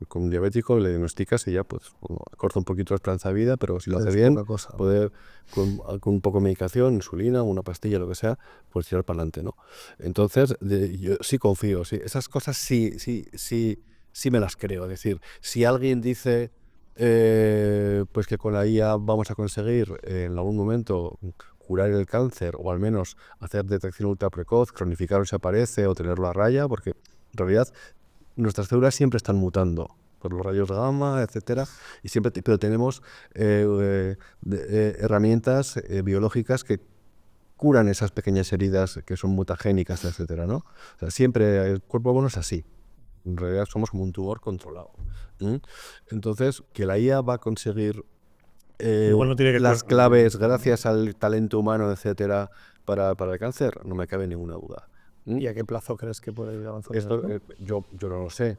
con un diabético le diagnosticas y ya pues corta un poquito la esperanza de vida, pero si lo hace bien, poder con un poco de medicación, insulina, una pastilla, lo que sea, pues tirar para adelante, ¿no? Entonces, yo sí confío, sí, esas cosas sí me las creo. Es decir, si alguien dice pues que con la IA vamos a conseguir en algún momento curar el cáncer, o al menos hacer detección ultra precoz, cronificarlo si aparece, o tenerlo a raya, porque en realidad nuestras células siempre están mutando por los rayos gamma, etcétera, y siempre pero tenemos herramientas biológicas que curan esas pequeñas heridas que son mutagénicas, etcétera, ¿no? O sea, siempre el cuerpo humano es así. En realidad somos como un tumor controlado. Entonces, que la IA va a conseguir no tiene que las claves gracias al talento humano, etcétera, para el cáncer, no me cabe ninguna duda. ¿Y a qué plazo crees que puede ir avanzando? Esto, yo no lo sé.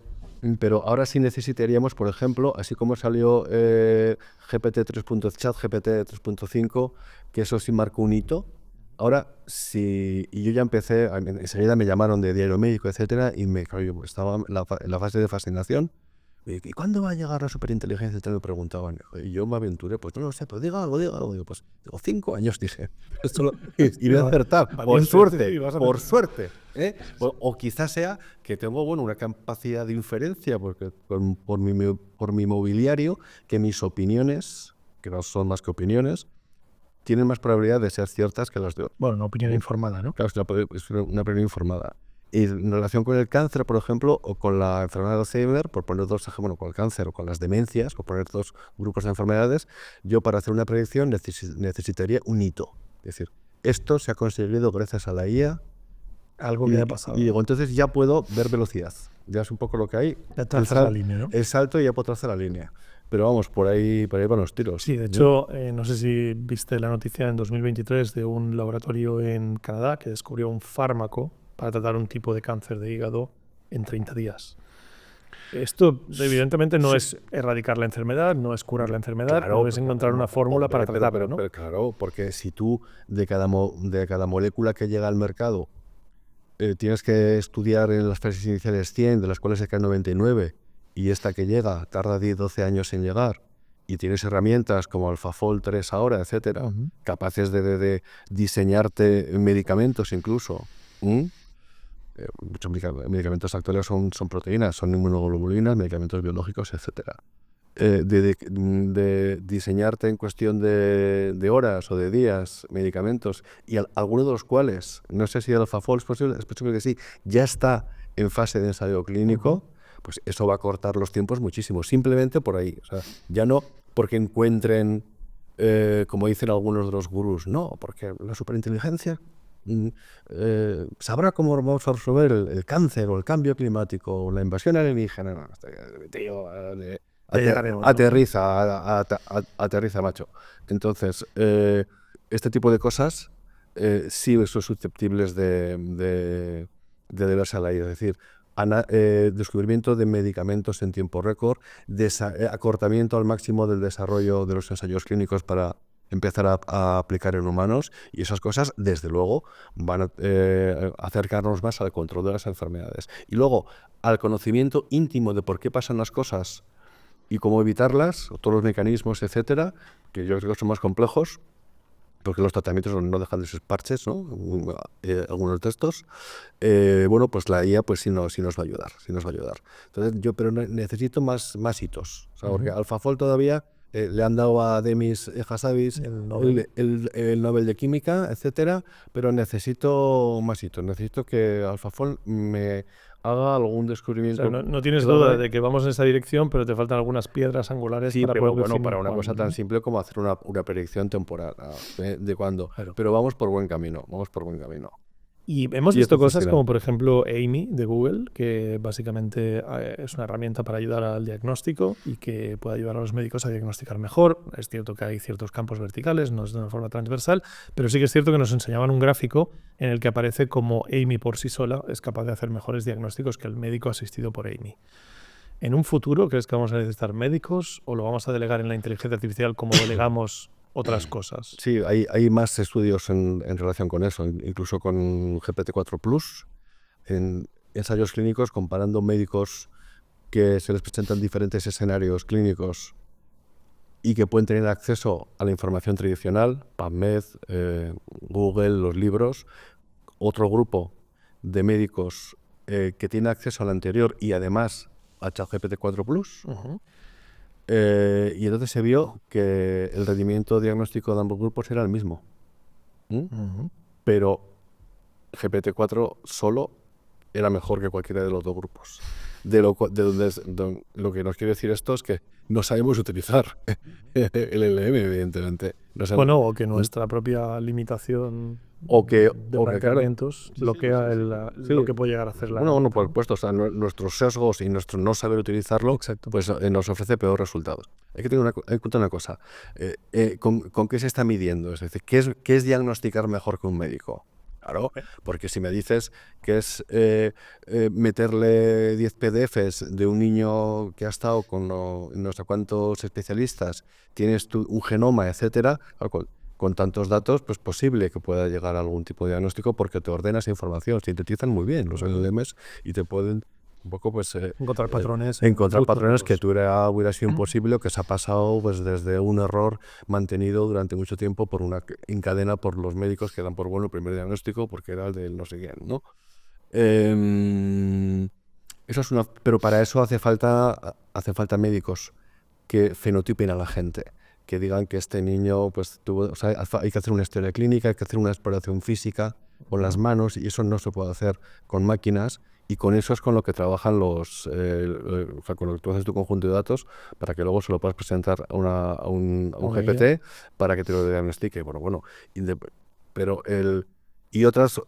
Pero ahora sí necesitaríamos, por ejemplo, así como salió GPT 3.5, que eso sí marcó un hito. Ahora sí, y yo ya empecé, enseguida me llamaron de Diario Médico, etcétera, y yo estaba en la fase de fascinación. ¿Y cuándo va a llegar la superinteligencia? Te lo preguntaban. Y yo me aventuré, pues no lo sé, pero diga algo. Digo, pues 5 años, dije. Y voy a acertar, por suerte. O quizás sea que tengo una capacidad de inferencia, porque por mi mobiliario, que mis opiniones, que no son más que opiniones, tienen más probabilidad de ser ciertas que las de otros. Bueno, una opinión informada, ¿no? Claro, es una opinión informada. Y en relación con el cáncer, por ejemplo, o con la enfermedad de Alzheimer, por poner dos ejemplos, con el cáncer o con las demencias, por poner dos grupos de enfermedades, yo para hacer una predicción necesitaría un hito. Es decir, esto se ha conseguido gracias a la IA. Algo que ha pasado. Y digo, entonces ya puedo ver velocidad. Ya es un poco lo que hay. Ya trazas la línea, ¿no? El salto y ya puedo trazar la línea. Pero vamos, por ahí van los tiros. Sí, de hecho, no sé si viste la noticia en 2023 de un laboratorio en Canadá que descubrió un fármaco para tratar un tipo de cáncer de hígado en 30 días. Esto evidentemente no es erradicar la enfermedad, no es curar la enfermedad, Claro, no es encontrar una fórmula para tratarla, ¿no? Pero claro, porque si tú de cada molécula que llega al mercado tienes que estudiar en las fases iniciales 100, de las cuales se caen 99, y esta que llega tarda 10-12 años en llegar, y tienes herramientas como AlphaFold 3 ahora, etcétera, capaces de diseñarte medicamentos incluso. Muchos medicamentos actuales son proteínas, son inmunoglobulinas, medicamentos biológicos, etcétera. De diseñarte en cuestión de horas o de días medicamentos, y algunos de los cuales, no sé si el AlphaFold es posible que sí, ya está en fase de ensayo clínico, pues eso va a cortar los tiempos muchísimo, simplemente por ahí. O sea, ya no porque encuentren, como dicen algunos de los gurús, no, porque la superinteligencia sabrá cómo vamos a resolver el cáncer o el cambio climático o la invasión alienígena. No, tío, aterriza, macho. Entonces, este tipo de cosas sí son susceptibles de deberse a la IA. Es decir, descubrimiento de medicamentos en tiempo récord, acortamiento al máximo del desarrollo de los ensayos clínicos para empezar a aplicar en humanos, y esas cosas, desde luego, van a acercarnos más al control de las enfermedades. Y luego, al conocimiento íntimo de por qué pasan las cosas y cómo evitarlas, todos los mecanismos, etcétera, que yo creo que son más complejos, porque los tratamientos no dejan de ser parches, ¿no? Algunos de estos. Bueno, pues la IA pues sí nos va a ayudar, Entonces, pero necesito más hitos. O sea, porque AlphaFold todavía le han dado a Demis Hassabis el Nobel de Química, etcétera, pero necesito más hitos. Necesito que AlphaFold me haga algún descubrimiento. O sea, no tienes duda de que vamos en esa dirección, pero te faltan algunas piedras angulares para pero poder definir para una cosa tan simple como hacer una predicción temporal de cuándo. Claro. Pero vamos por buen camino. Y hemos visto cosas como, por ejemplo, Amy de Google, que básicamente es una herramienta para ayudar al diagnóstico y que puede ayudar a los médicos a diagnosticar mejor. Es cierto que hay ciertos campos verticales, no es de una forma transversal, pero sí que es cierto que nos enseñaban un gráfico en el que aparece como Amy por sí sola es capaz de hacer mejores diagnósticos que el médico asistido por Amy. ¿En un futuro crees que vamos a necesitar médicos o lo vamos a delegar en la inteligencia artificial como delegamos otras cosas? Sí, hay más estudios en relación con eso, incluso con GPT-4 Plus, en ensayos clínicos comparando médicos que se les presentan diferentes escenarios clínicos y que pueden tener acceso a la información tradicional, PubMed, Google, los libros. Otro grupo de médicos que tiene acceso al anterior y además a ChatGPT-4 Plus. Y entonces se vio que el rendimiento diagnóstico de ambos grupos era el mismo. Pero GPT-4 solo era mejor que cualquiera de los dos grupos. Lo que nos quiere decir esto es que no sabemos utilizar el LLM, evidentemente. O que nuestra propia limitación de planteamientos bloquea lo que puede llegar a hacer la Bueno, por supuesto, o sea, nuestros sesgos y nuestro no saber utilizarlo, pues nos ofrece peores resultados. Hay que tener en cuenta una cosa, ¿con qué se está midiendo? Es decir, ¿qué es diagnosticar mejor que un médico? Claro, porque si me dices que es meterle 10 PDFs de un niño que ha estado con no sé cuántos especialistas, tienes un genoma, etcétera, con tantos datos, pues posible que pueda llegar a algún tipo de diagnóstico porque te ordena esa información, sintetizan muy bien los LLMs y te pueden un poco pues encontrar patrones que hubiera sido imposible o que se ha pasado pues desde un error mantenido durante mucho tiempo en cadena por los médicos que dan por bueno el primer diagnóstico porque era el del no sé quién, ¿no? Eso es pero para eso hace falta médicos que fenotipen a la gente, que digan que este niño pues hay que hacer una historia clínica, hay que hacer una exploración física con las manos, y eso no se puede hacer con máquinas. Y con eso es con lo que trabajan con lo que tú haces tu conjunto de datos para que luego se lo puedas presentar a un GPT para que te lo diagnostique. Pero Y otros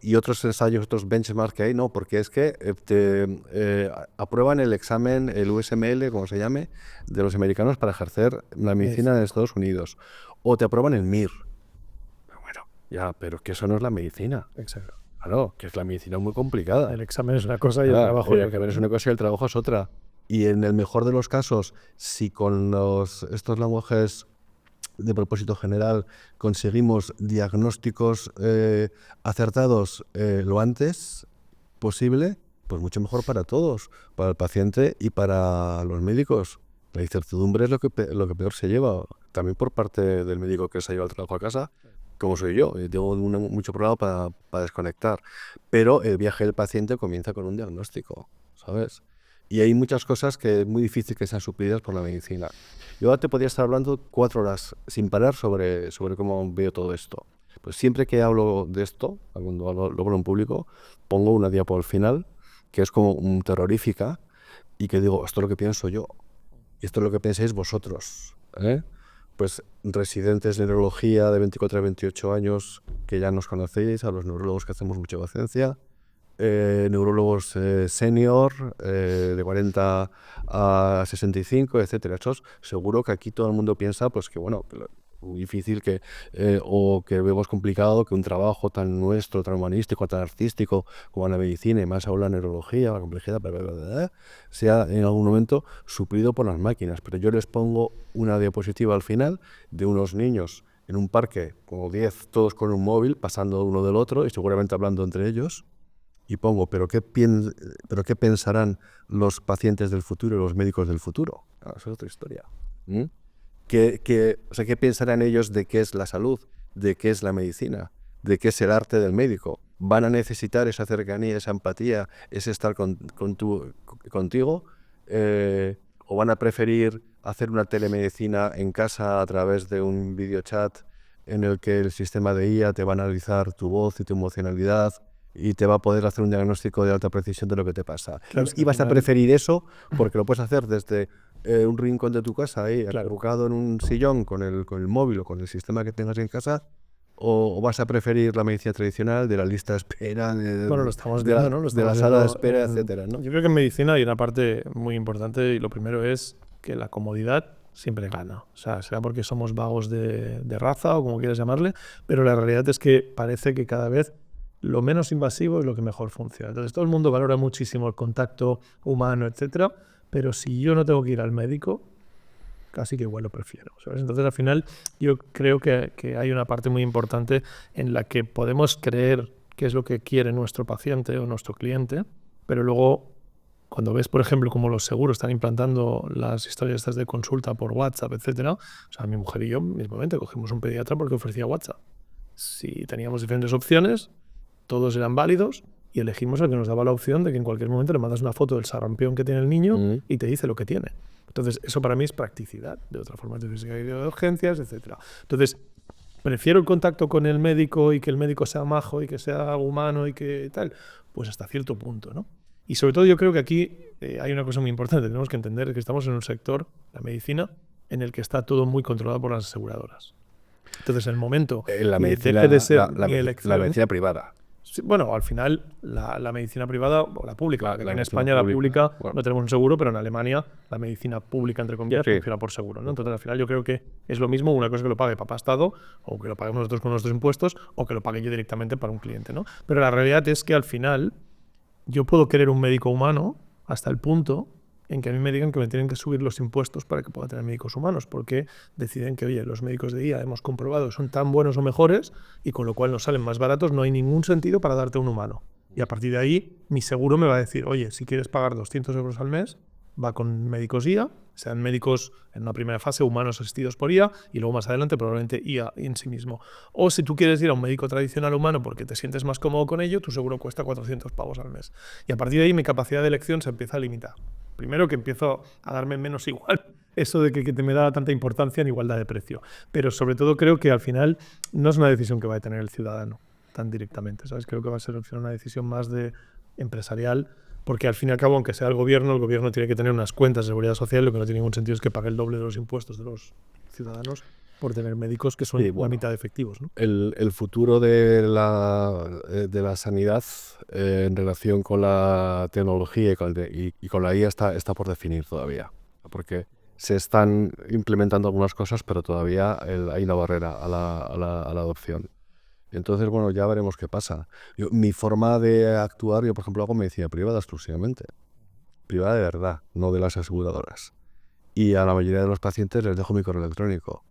ensayos, otros benchmarks que hay, no, porque es que aprueban el examen, el USML, como se llame, de los americanos para ejercer la medicina en Estados Unidos. O te aprueban el MIR. Pero bueno, ya, pero que eso no es la medicina. Exacto. Claro, que es la medicina muy complicada. El examen es una cosa y el trabajo. El examen es una cosa y el trabajo es otra. Y en el mejor de los casos, si con estos lenguajes de propósito general conseguimos diagnósticos acertados lo antes posible, pues mucho mejor para todos, para el paciente y para los médicos. La incertidumbre es lo que peor se lleva, también por parte del médico que se ha llevado el trabajo a casa, como soy yo, y tengo mucho problema para desconectar. Pero el viaje del paciente comienza con un diagnóstico, ¿sabes? Y hay muchas cosas que es muy difícil que sean suplidas por la medicina. Yo ahora te podría estar hablando 4 horas sin parar sobre cómo veo todo esto. Pues siempre que hablo de esto, cuando lo hablo en público, pongo una diapo al final, que es como un terrorífica, y que digo, esto es lo que pienso yo, y esto es lo que pensáis vosotros, ¿eh? Pues residentes de neurología de 24 a 28 años, que ya nos conocéis, a los neurólogos que hacemos mucha docencia, neurólogos senior, de 40 a 65, etcétera. Seguro que aquí todo el mundo piensa pues que bueno, muy difícil que o que vemos complicado que un trabajo tan nuestro, tan humanístico, tan artístico como la medicina y más aún la neurología, la complejidad, sea en algún momento suplido por las máquinas. Pero yo les pongo una diapositiva al final de unos niños en un parque, como 10, todos con un móvil, pasando uno del otro y seguramente hablando entre ellos. Y pongo, ¿pero qué pensarán los pacientes del futuro y los médicos del futuro? Esa es otra historia. ¿Qué pensarán ellos de qué es la salud, de qué es la medicina, de qué es el arte del médico? ¿Van a necesitar esa cercanía, esa empatía, ese estar contigo? ¿O van a preferir hacer una telemedicina en casa a través de un videochat en el que el sistema de IA te va a analizar tu voz y tu emocionalidad y te va a poder hacer un diagnóstico de alta precisión de lo que te pasa? Claro, y vas a preferir eso porque lo puedes hacer desde un rincón de tu casa, ahí, acurrucado en un sillón con el móvil o con el sistema que tengas en casa, o vas a preferir la medicina tradicional de la lista de espera, Bueno, lo estamos viendo, ¿no? de la sala de espera, etcétera, ¿no? Yo creo que en medicina hay una parte muy importante y lo primero es que la comodidad siempre gana. O sea, será porque somos vagos de raza o como quieras llamarle, pero la realidad es que parece que cada vez lo menos invasivo es lo que mejor funciona. Entonces todo el mundo valora muchísimo el contacto humano, etcétera, pero si yo no tengo que ir al médico, casi que igual lo prefiero, ¿sabes? Entonces al final yo creo que hay una parte muy importante en la que podemos creer qué es lo que quiere nuestro paciente o nuestro cliente, pero luego cuando ves, por ejemplo, cómo los seguros están implantando las historias estas de consulta por WhatsApp, etcétera, o sea, mi mujer y yo mismamente cogimos un pediatra porque ofrecía WhatsApp. Si teníamos diferentes opciones, todos eran válidos y elegimos el que nos daba la opción de que en cualquier momento le mandas una foto del sarampión que tiene el niño y te dice lo que tiene. Entonces, eso para mí es practicidad. De otra forma, de física y de urgencias, etcétera. Entonces, prefiero el contacto con el médico y que el médico sea majo y que sea humano y que tal, pues hasta cierto punto, ¿no? Y sobre todo yo creo que aquí hay una cosa muy importante. Tenemos que entender que estamos en un sector, la medicina, en el que está todo muy controlado por las aseguradoras. Entonces, el momento la medicina, deje de ser la medicina privada. Sí, bueno, al final la medicina privada o la pública, en España pública, la pública bueno, no tenemos un seguro, pero en Alemania la medicina pública, entre comillas, sí, funciona por seguro, ¿no? Entonces al final yo creo que es lo mismo una cosa que lo pague papá Estado o que lo paguemos nosotros con nuestros impuestos o que lo pague yo directamente para un cliente, ¿no? Pero la realidad es que al final yo puedo querer un médico humano hasta el punto en que a mí me digan que me tienen que subir los impuestos para que pueda tener médicos humanos, porque deciden que, oye, los médicos de IA hemos comprobado son tan buenos o mejores y con lo cual nos salen más baratos, no hay ningún sentido para darte un humano. Y a partir de ahí, mi seguro me va a decir, oye, si quieres pagar 200 euros al mes, va con médicos IA, sean médicos en una primera fase humanos asistidos por IA y luego más adelante probablemente IA en sí mismo. O si tú quieres ir a un médico tradicional humano porque te sientes más cómodo con ello, tu seguro cuesta 400 pavos al mes. Y a partir de ahí mi capacidad de elección se empieza a limitar. Primero que empiezo a darme menos igual eso de que me da tanta importancia en igualdad de precio. Pero sobre todo creo que al final no es una decisión que va a tener el ciudadano tan directamente, ¿sabes? Creo que va a ser una decisión más de empresarial, porque al fin y al cabo, aunque sea el gobierno tiene que tener unas cuentas de seguridad social, lo que no tiene ningún sentido es que pague el doble de los impuestos de los ciudadanos por tener médicos que son Sí, la bueno, mitad efectivos, ¿no? el futuro de la sanidad en relación con la tecnología y con la IA está por definir todavía, porque se están implementando algunas cosas, pero todavía hay una barrera a la adopción. Entonces, bueno, ya veremos qué pasa. Mi forma de actuar, yo por ejemplo hago medicina privada exclusivamente, privada de verdad, no de las aseguradoras. Y a la mayoría de los pacientes les dejo mi correo electrónico,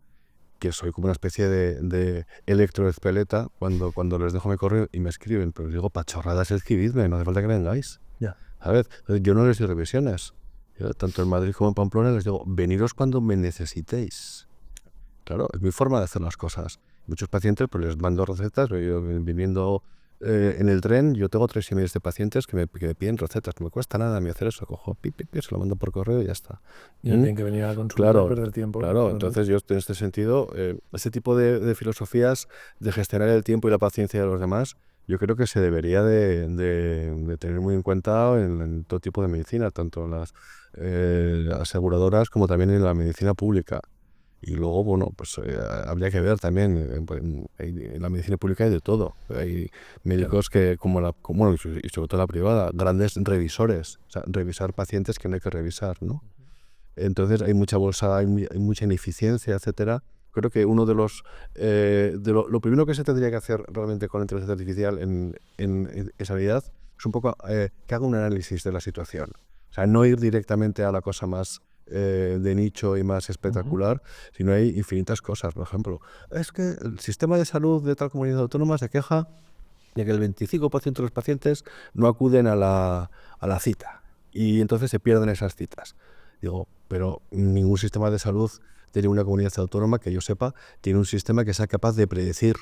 que soy como una especie de electroespeleta cuando les dejo mi correo y me escriben, pero les digo, pachorradas, escribidme, no hace falta que vengáis. Ya. ¿Sabes? Entonces, yo no les doy revisiones. Yo, tanto en Madrid como en Pamplona, les digo, veniros cuando me necesitéis. Claro, es mi forma de hacer las cosas. Muchos pacientes, pues les mando recetas, yo, viniendo en el tren, yo tengo 3 emails de pacientes que me piden recetas, no me cuesta nada a mí hacer eso, cojo, se lo mando por correo y ya está. Y no tienen que venir a la consulta Claro, y perder tiempo. claro. Entonces yo en este sentido, ese tipo de filosofías de gestionar el tiempo y la paciencia de los demás, yo creo que se debería de tener muy en cuenta en todo tipo de medicina, tanto en las aseguradoras como también en la medicina pública. Y luego, bueno, pues habría que ver también, en la medicina pública hay de todo. Hay médicos que, bueno, y sobre todo la privada, grandes revisores, o sea, revisar pacientes que no hay que revisar, ¿no? Entonces hay mucha bolsa, hay mucha ineficiencia, etcétera. Creo que uno de los lo primero que se tendría que hacer realmente con la inteligencia artificial en sanidad es un poco que haga un análisis de la situación. O sea, no ir directamente a la cosa más de nicho y más espectacular, sino hay infinitas cosas. Por ejemplo, es que el sistema de salud de tal comunidad autónoma se queja de que el 25% de los pacientes no acuden a la cita y entonces se pierden esas citas. Digo, pero ningún sistema de salud de ninguna comunidad autónoma que yo sepa tiene un sistema que sea capaz de predecir,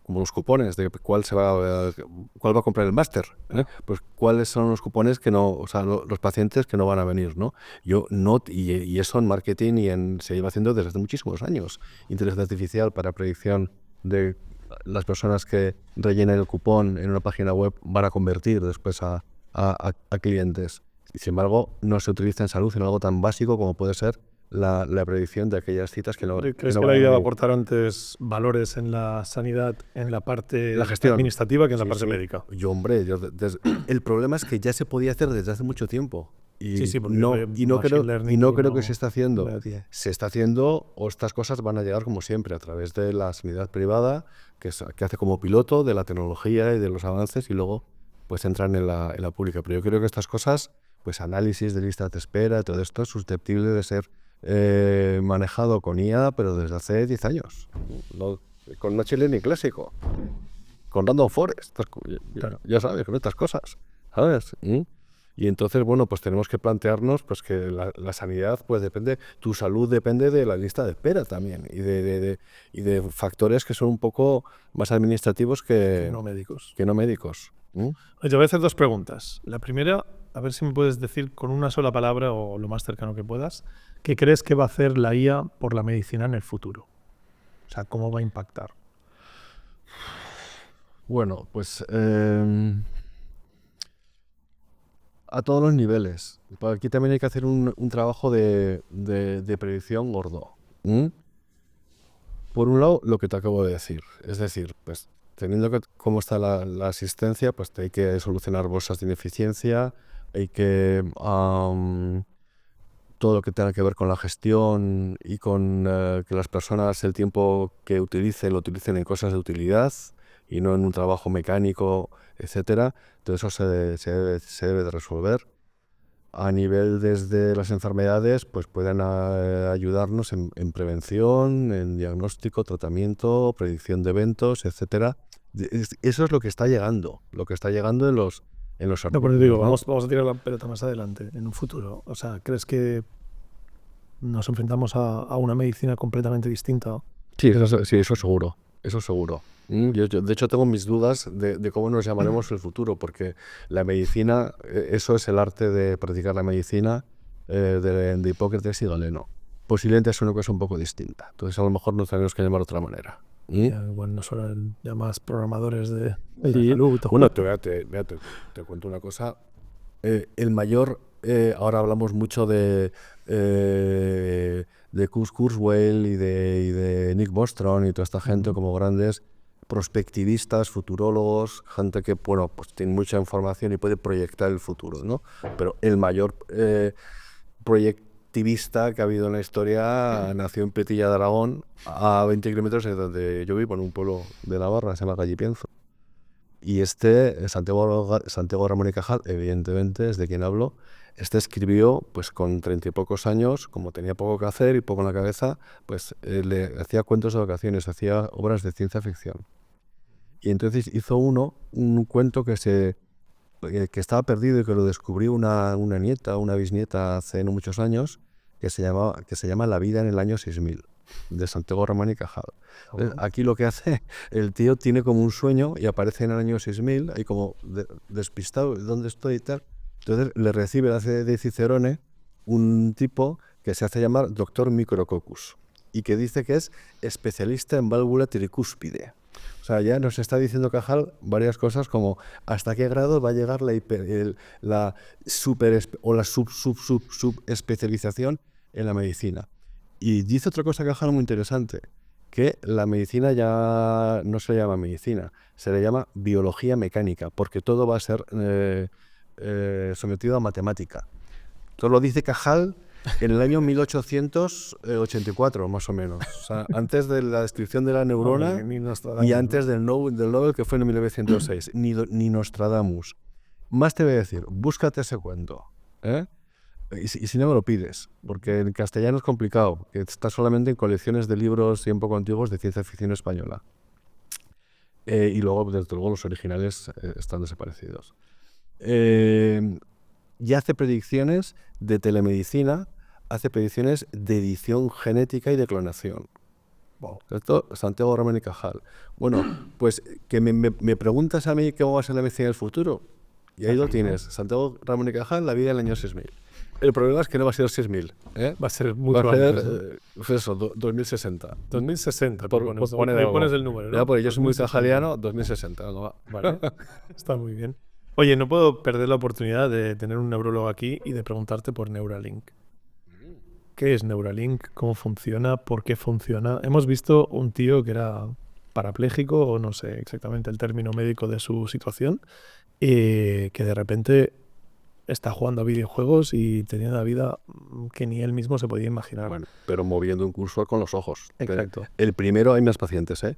como los cupones, de cuál va a comprar el máster, ¿eh? Pues cuáles son los cupones que no, o sea, los pacientes que no van a venir, ¿no? Yo no, y eso en marketing se lleva haciendo desde hace muchísimos años. Inteligencia artificial para predicción de las personas que rellenen el cupón en una página web van a convertir después a clientes. Y sin embargo, no se utiliza en salud en algo tan básico como puede ser la predicción de aquellas citas que no. ¿Crees no que van la a IA va a venir. aportar antes valores en la sanidad, en la parte La gestión administrativa que en la Sí, parte sí. médica? Yo, hombre, el problema es que ya se podía hacer desde hace mucho tiempo. Y Sí, porque no machine learning creo que se está haciendo. no tiene. Se está haciendo, o estas cosas van a llegar como siempre, a través de la sanidad privada, que hace como piloto de la tecnología y de los avances, y luego pues entran en la pública. Pero yo creo que estas cosas, pues análisis de listas de espera, todo esto es susceptible de ser manejado con IA, pero desde hace 10 años. No, con Machine Learning clásico. Con Random Forest, Claro. ya sabes, con estas cosas, ¿sabes? Y entonces, bueno, pues tenemos que plantearnos pues que la sanidad, pues depende, tu salud depende de la lista de espera también y de factores que son un poco más administrativos que No médicos. no médicos. Oye, te voy a hacer 2 preguntas. La primera, a ver si me puedes decir con una sola palabra o lo más cercano que puedas, ¿qué crees que va a hacer la IA por la medicina en el futuro? O sea, ¿cómo va a impactar? Bueno, pues a todos los niveles. Aquí también hay que hacer un trabajo de predicción gordo. Por un lado, lo que te acabo de decir. Es decir, pues teniendo cómo está la asistencia, pues hay que solucionar bolsas de ineficiencia, hay que todo lo que tenga que ver con la gestión y con que las personas el tiempo que utilicen lo utilicen en cosas de utilidad y no en un trabajo mecánico, etcétera. Todo eso se debe de resolver. A nivel desde las enfermedades, pues pueden ayudarnos en prevención, en diagnóstico, tratamiento, predicción de eventos, etcétera. Eso es lo que está llegando en los No, pero artículos, digo, ¿no? vamos a tirar la pelota más adelante, en un futuro. O sea, ¿crees que nos enfrentamos a una medicina completamente distinta? Sí, eso seguro. Eso seguro. Yo, de hecho, tengo mis dudas de cómo nos llamaremos el futuro, porque la medicina, eso es el arte de practicar la medicina de Hipócrates y Galeno. Posiblemente es una cosa un poco distinta. Entonces, a lo mejor nos tenemos que llamar de otra manera. Bueno, no son ya más programadores de Sí. salud. Bueno, te cuento una cosa. El mayor, ahora hablamos mucho de Kurzweil y de Nick Bostrom y toda esta gente como grandes prospectivistas, futurólogos, gente que, bueno, pues tiene mucha información y puede proyectar el futuro, ¿no? Pero el mayor proyectivista que ha habido en la historia nació en Petilla de Aragón, a 20 kilómetros de donde yo vivo, en un pueblo de Navarra, se llama Gallipienzo. Y Santiago Ramón y Cajal, evidentemente, es de quien hablo. Escribió, pues con 30 y pocos años, como tenía poco que hacer y poco en la cabeza, pues le hacía cuentos de vacaciones, hacía obras de ciencia ficción. Y entonces hizo un cuento que estaba perdido y que lo descubrió una nieta, una bisnieta hace no muchos años, que se llama La vida en el año 6000, de Santiago Ramón y Cajal. Entonces, aquí lo que hace, el tío tiene como un sueño y aparece en el año 6000, ahí como despistado, ¿dónde estoy y tal? Entonces le recibe, hace de Cicerone, un tipo que se hace llamar Doctor Micrococcus y que dice que es especialista en válvula tricúspide. O sea, ya nos está diciendo Cajal varias cosas como hasta qué grado va a llegar la subespecialización en la medicina. Y dice otra cosa Cajal muy interesante, que la medicina ya no se le llama medicina, se le llama biología mecánica, porque todo va a ser sometido a matemática. Todo lo dice Cajal en el año 1884, más o menos. O sea, antes de la descripción de la neurona y antes del Nobel, que fue en 1906. Ni Nostradamus. Más te voy a decir, búscate ese cuento, ¿eh? Y si no me lo pides, porque en castellano es complicado, que está solamente en colecciones de libros y un poco antiguos de ciencia ficción española. Y luego, desde luego, los originales están desaparecidos. Y hace predicciones de telemedicina, hace predicciones de edición genética y de clonación. Wow. Esto, Santiago Ramón y Cajal. Bueno, pues que me preguntas a mí qué va a ser la medicina del futuro, y ahí lo tienes, Santiago Ramón y Cajal, La vida del año 6000. El problema es que no va a ser 6000, ¿eh? Va a ser mucho va a ser, antes, pues eso, 2060. 2060, Pues pones el número, ¿no? Ya, porque yo soy muy cajaliano, 2060. No va. Vale, está muy bien. Oye, no puedo perder la oportunidad de tener un neurólogo aquí y de preguntarte por Neuralink. ¿Qué es Neuralink? ¿Cómo funciona? ¿Por qué funciona? Hemos visto un tío que era parapléjico, o no sé exactamente el término médico de su situación, y que de repente está jugando a videojuegos y teniendo una vida que ni él mismo se podía imaginar. Bueno, pero moviendo un cursor con los ojos. Exacto. El primero, hay más pacientes, ¿eh?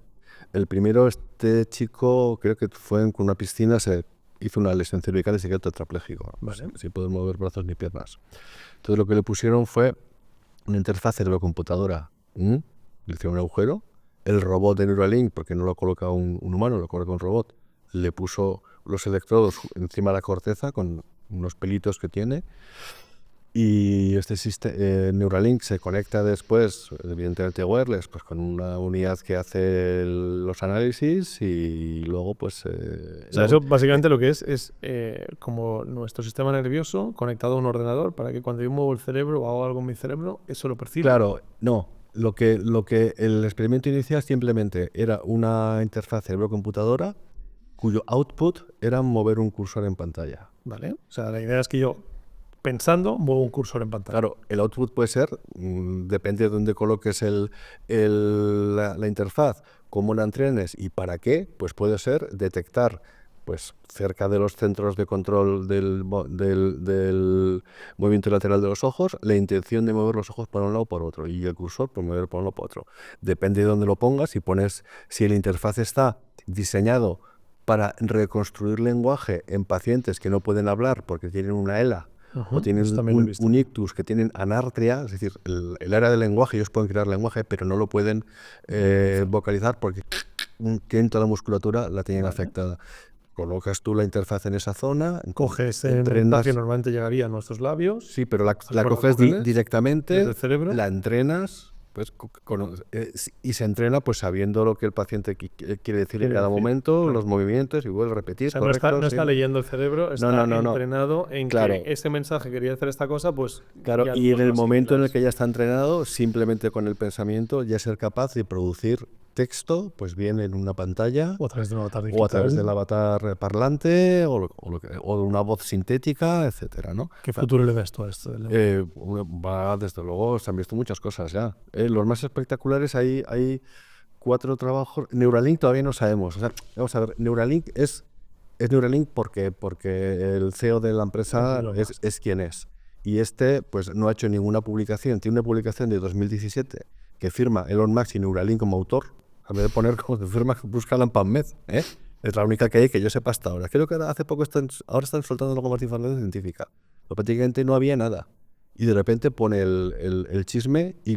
El primero, este chico, creo que fue en una piscina, se hizo una lesión cervical y se quedó tetrapléjico. Vale. Sin poder mover brazos ni piernas. Entonces lo que le pusieron fue una interfaz cerebro-computadora. Le hicieron un agujero. El robot de Neuralink, porque no lo coloca un humano, lo coloca un robot, le puso los electrodos encima de la corteza con unos pelitos que tiene. Y Neuralink se conecta después, evidentemente wireless, pues con una unidad que hace los análisis y luego pues... o sea, eso básicamente lo que es como nuestro sistema nervioso conectado a un ordenador para que cuando yo muevo el cerebro o hago algo en mi cerebro, eso lo perciba. Claro, no. Lo que el experimento inicial simplemente era una interfaz cerebro-computadora cuyo output era mover un cursor en pantalla. Vale. O sea, la idea es que yo, pensando, muevo un cursor en pantalla. Claro, el output puede ser, depende de dónde coloques la interfaz, cómo la entrenes y para qué, pues puede ser detectar pues cerca de los centros de control del movimiento lateral de los ojos, la intención de mover los ojos para un lado o para otro, y el cursor por mover para un lado o para otro. Depende de dónde lo pongas, si la interfaz está diseñado para reconstruir lenguaje en pacientes que no pueden hablar porque tienen una ELA, o tienen un ictus, que tienen anartria, es decir, el área del lenguaje, ellos pueden crear lenguaje, pero no lo pueden vocalizar porque tienen toda la musculatura, la tienen afectada. Colocas tú la interfaz en esa zona, coges el mensaje que normalmente llegaría a nuestros labios. Sí, pero la coges directamente, el cerebro, la entrenas, pues, y se entrena pues sabiendo lo que el paciente quiere decir en cada momento, los movimientos, y vuelve a repetir. O sea, no está leyendo el cerebro, está entrenado en que ese mensaje quería hacer esta cosa, pues... Claro, y en el momento en el que ya está entrenado, simplemente con el pensamiento ya ser capaz de producir texto, pues viene en una pantalla O a través de un avatar digital. o a través del avatar parlante o de una voz sintética, etcétera, ¿no? ¿Qué futuro le ves tú a esto? Desde luego, se han visto muchas cosas ya. Los más espectaculares, hay 4 trabajos. Neuralink todavía no sabemos. O sea, vamos a ver, Neuralink es Neuralink porque el CEO de la empresa es quien es. Y pues no ha hecho ninguna publicación. Tiene una publicación de 2017 que firma Elon Musk y Neuralink como autor. A vez de poner como se firma, búscala en PubMed, ¿eh? Es la única que hay que yo sepa hasta ahora. Creo que hace poco ahora están soltando algo más de información científica. Pero prácticamente no había nada. Y de repente pone el chisme y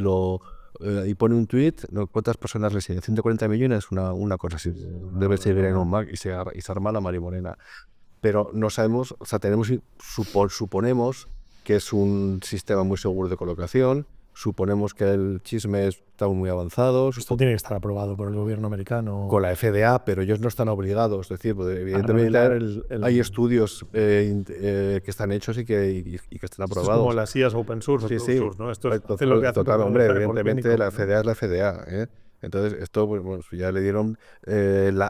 pone un tweet, ¿no? ¿Cuántas personas le siguen? 140 millones, una cosa así. Debe ser Elon Musk y se arma la marimorena. Pero no sabemos, o sea, suponemos que es un sistema muy seguro de colocación, suponemos que el chisme está muy avanzado. Esto tiene que estar aprobado por el gobierno americano. Con la FDA, pero ellos no están obligados. Es decir, pues, evidentemente hay estudios que están hechos y que están aprobados. Es como las IAs open source. Sí. ¿No? Esto es lo que hace hombre, evidentemente técnico. la FDA es la FDA, ¿eh? Entonces, esto pues, bueno, ya le dieron el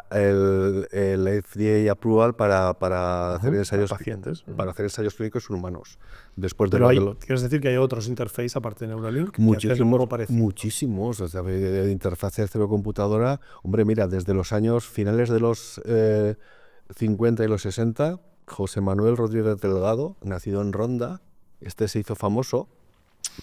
FDA approval para hacer ensayos pacientes. Para hacer ensayos clínicos en humanos. Después de Pero ¿quieres decir que hay otros interfaces aparte de Neuralink? Muchísimos. O sea, de interfaces cerebro-computadora. Hombre, mira, desde los años finales de los 50 y los 60, José Manuel Rodríguez Delgado, nacido en Ronda, se hizo famoso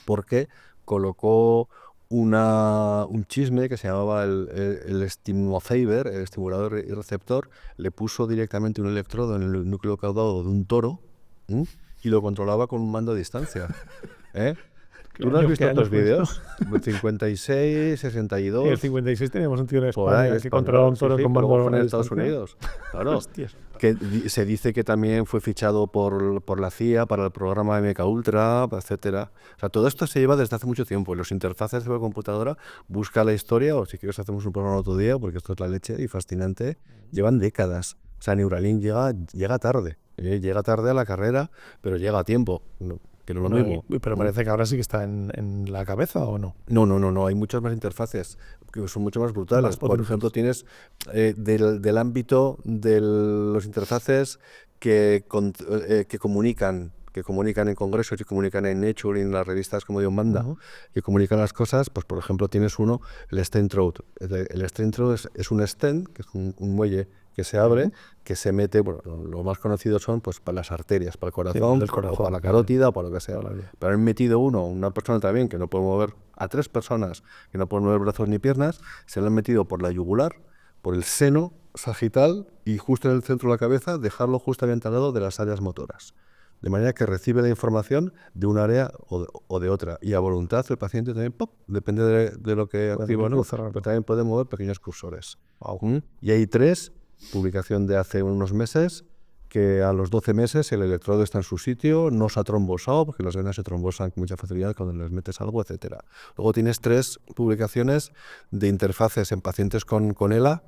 porque colocó un chisme que se llamaba el Stimuloceiber, el estimulador y receptor. Le puso directamente un electrodo en el núcleo caudado de un toro, ¿m? Y lo controlaba con un mando a distancia. ¿Eh? ¿Tú no has visto estos vídeos? 56, 62. En el 56 teníamos un tío en Por ahí, España que controlaba un toro con mando en Estados Unidos. Claro. Hostias. Que se dice que también fue fichado por la CIA para el programa MKUltra, etcétera. O sea, todo esto se lleva desde hace mucho tiempo. Los interfaces de la computadora, busca la historia, o si quieres hacemos un programa otro día, porque esto es la leche y fascinante. Llevan décadas. O sea, Neuralink llega tarde. Llega tarde a la carrera, pero llega a tiempo. No, que no es lo mismo. Pero parece que ahora sí que está en la cabeza, ¿o no? No. Hay muchas más interfaces que son mucho más brutales. Por ejemplo, tienes del ámbito de los interfaces que comunican en congresos y comunican en Nature y en las revistas como Dios manda, que comunican las cosas. Pues por ejemplo tienes el stent throat. El stent throat es un stent, que es un muelle que se abre, que se mete, bueno, lo más conocido son pues para las arterias, para el corazón, o para la carótida, o para lo que sea. Pero han metido una persona también que no puede mover, a 3 personas que no pueden mover brazos ni piernas, se le han metido por la yugular, por el seno sagital y justo en el centro de la cabeza, dejarlo justamente al lado de las áreas motoras. De manera que recibe la información de un área o de otra. Y a voluntad el paciente también, ¡pop!, depende de lo que activa, ¿no? Pero también puede mover pequeños cursores. Y hay 3, publicación de hace unos meses, que a los 12 meses el electrodo está en su sitio, no se ha trombosado, porque las venas se trombosan con mucha facilidad cuando les metes algo, etcétera. Luego tienes 3 publicaciones de interfaces en pacientes con ELA,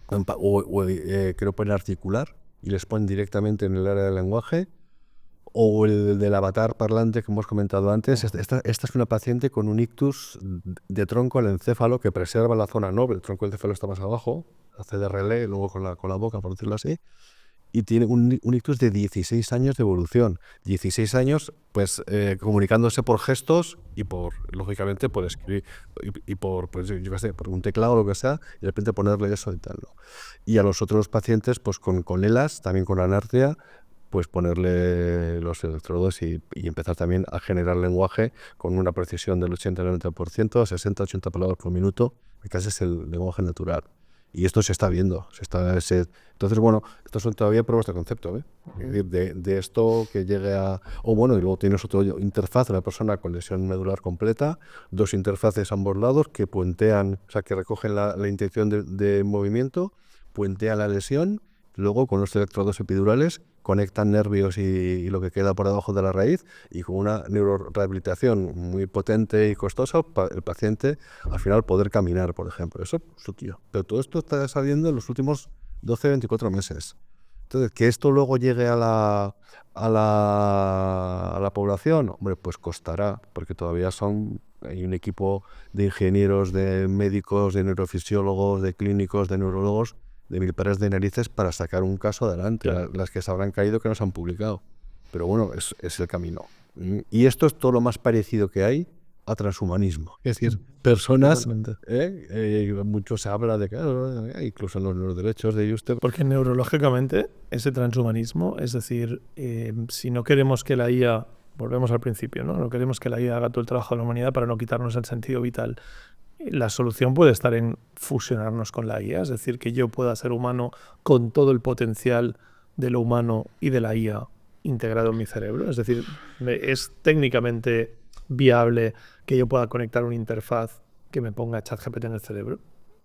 que lo pueden articular y les ponen directamente en el área del lenguaje, o el del avatar parlante que hemos comentado antes. Esta es una paciente con un ictus de tronco al encéfalo que preserva la zona noble. El tronco del encéfalo está más abajo, hace de relé, luego con la boca, por decirlo así, y tiene un ictus de 16 años de evolución. 16 años, pues, comunicándose por gestos y lógicamente, por escribir, y por, pues, yo qué sé, por un teclado o lo que sea, y de repente ponerle eso y tal, ¿no? Y a los otros pacientes, pues, con ELAs, también con anartria, pues ponerle los electrodos y empezar también a generar lenguaje con una precisión del 80-90%, 60-80 palabras por minuto, que casi es el lenguaje natural. Y esto se está viendo. Entonces, bueno, estos son todavía pruebas de concepto, ¿eh? Es decir, de esto que llegue a... y luego tienes otra interfaz de la persona con lesión medular completa, 2 interfaces a ambos lados que puentean, o sea, que recogen la intención de movimiento, puentean la lesión, luego con los electrodos epidurales conectan nervios y lo que queda por debajo de la raíz, y con una neurorehabilitación muy potente y costosa, el paciente al final poder caminar, por ejemplo. Eso es su tío. Pero todo esto está saliendo en los últimos 12-24 meses. Entonces, que esto luego llegue a la población, hombre, pues costará, porque todavía hay un equipo de ingenieros, de médicos, de neurofisiólogos, de clínicos, de neurólogos, de mil pares de narices para sacar un caso adelante, Claro. las que se habrán caído que no se han publicado. Pero bueno, es el camino. Y esto es todo lo más parecido que hay a transhumanismo. Es decir, personas, Totalmente. mucho se habla de que, incluso en los derechos de usted. Porque neurológicamente ese transhumanismo, es decir, si no queremos que la IA, volvemos al principio, ¿no? No queremos que la IA haga todo el trabajo de la humanidad para no quitarnos el sentido vital. La solución puede estar en fusionarnos con la IA, es decir, que yo pueda ser humano con todo el potencial de lo humano y de la IA integrado en mi cerebro. Es decir, es técnicamente viable que yo pueda conectar una interfaz que me ponga ChatGPT en el cerebro.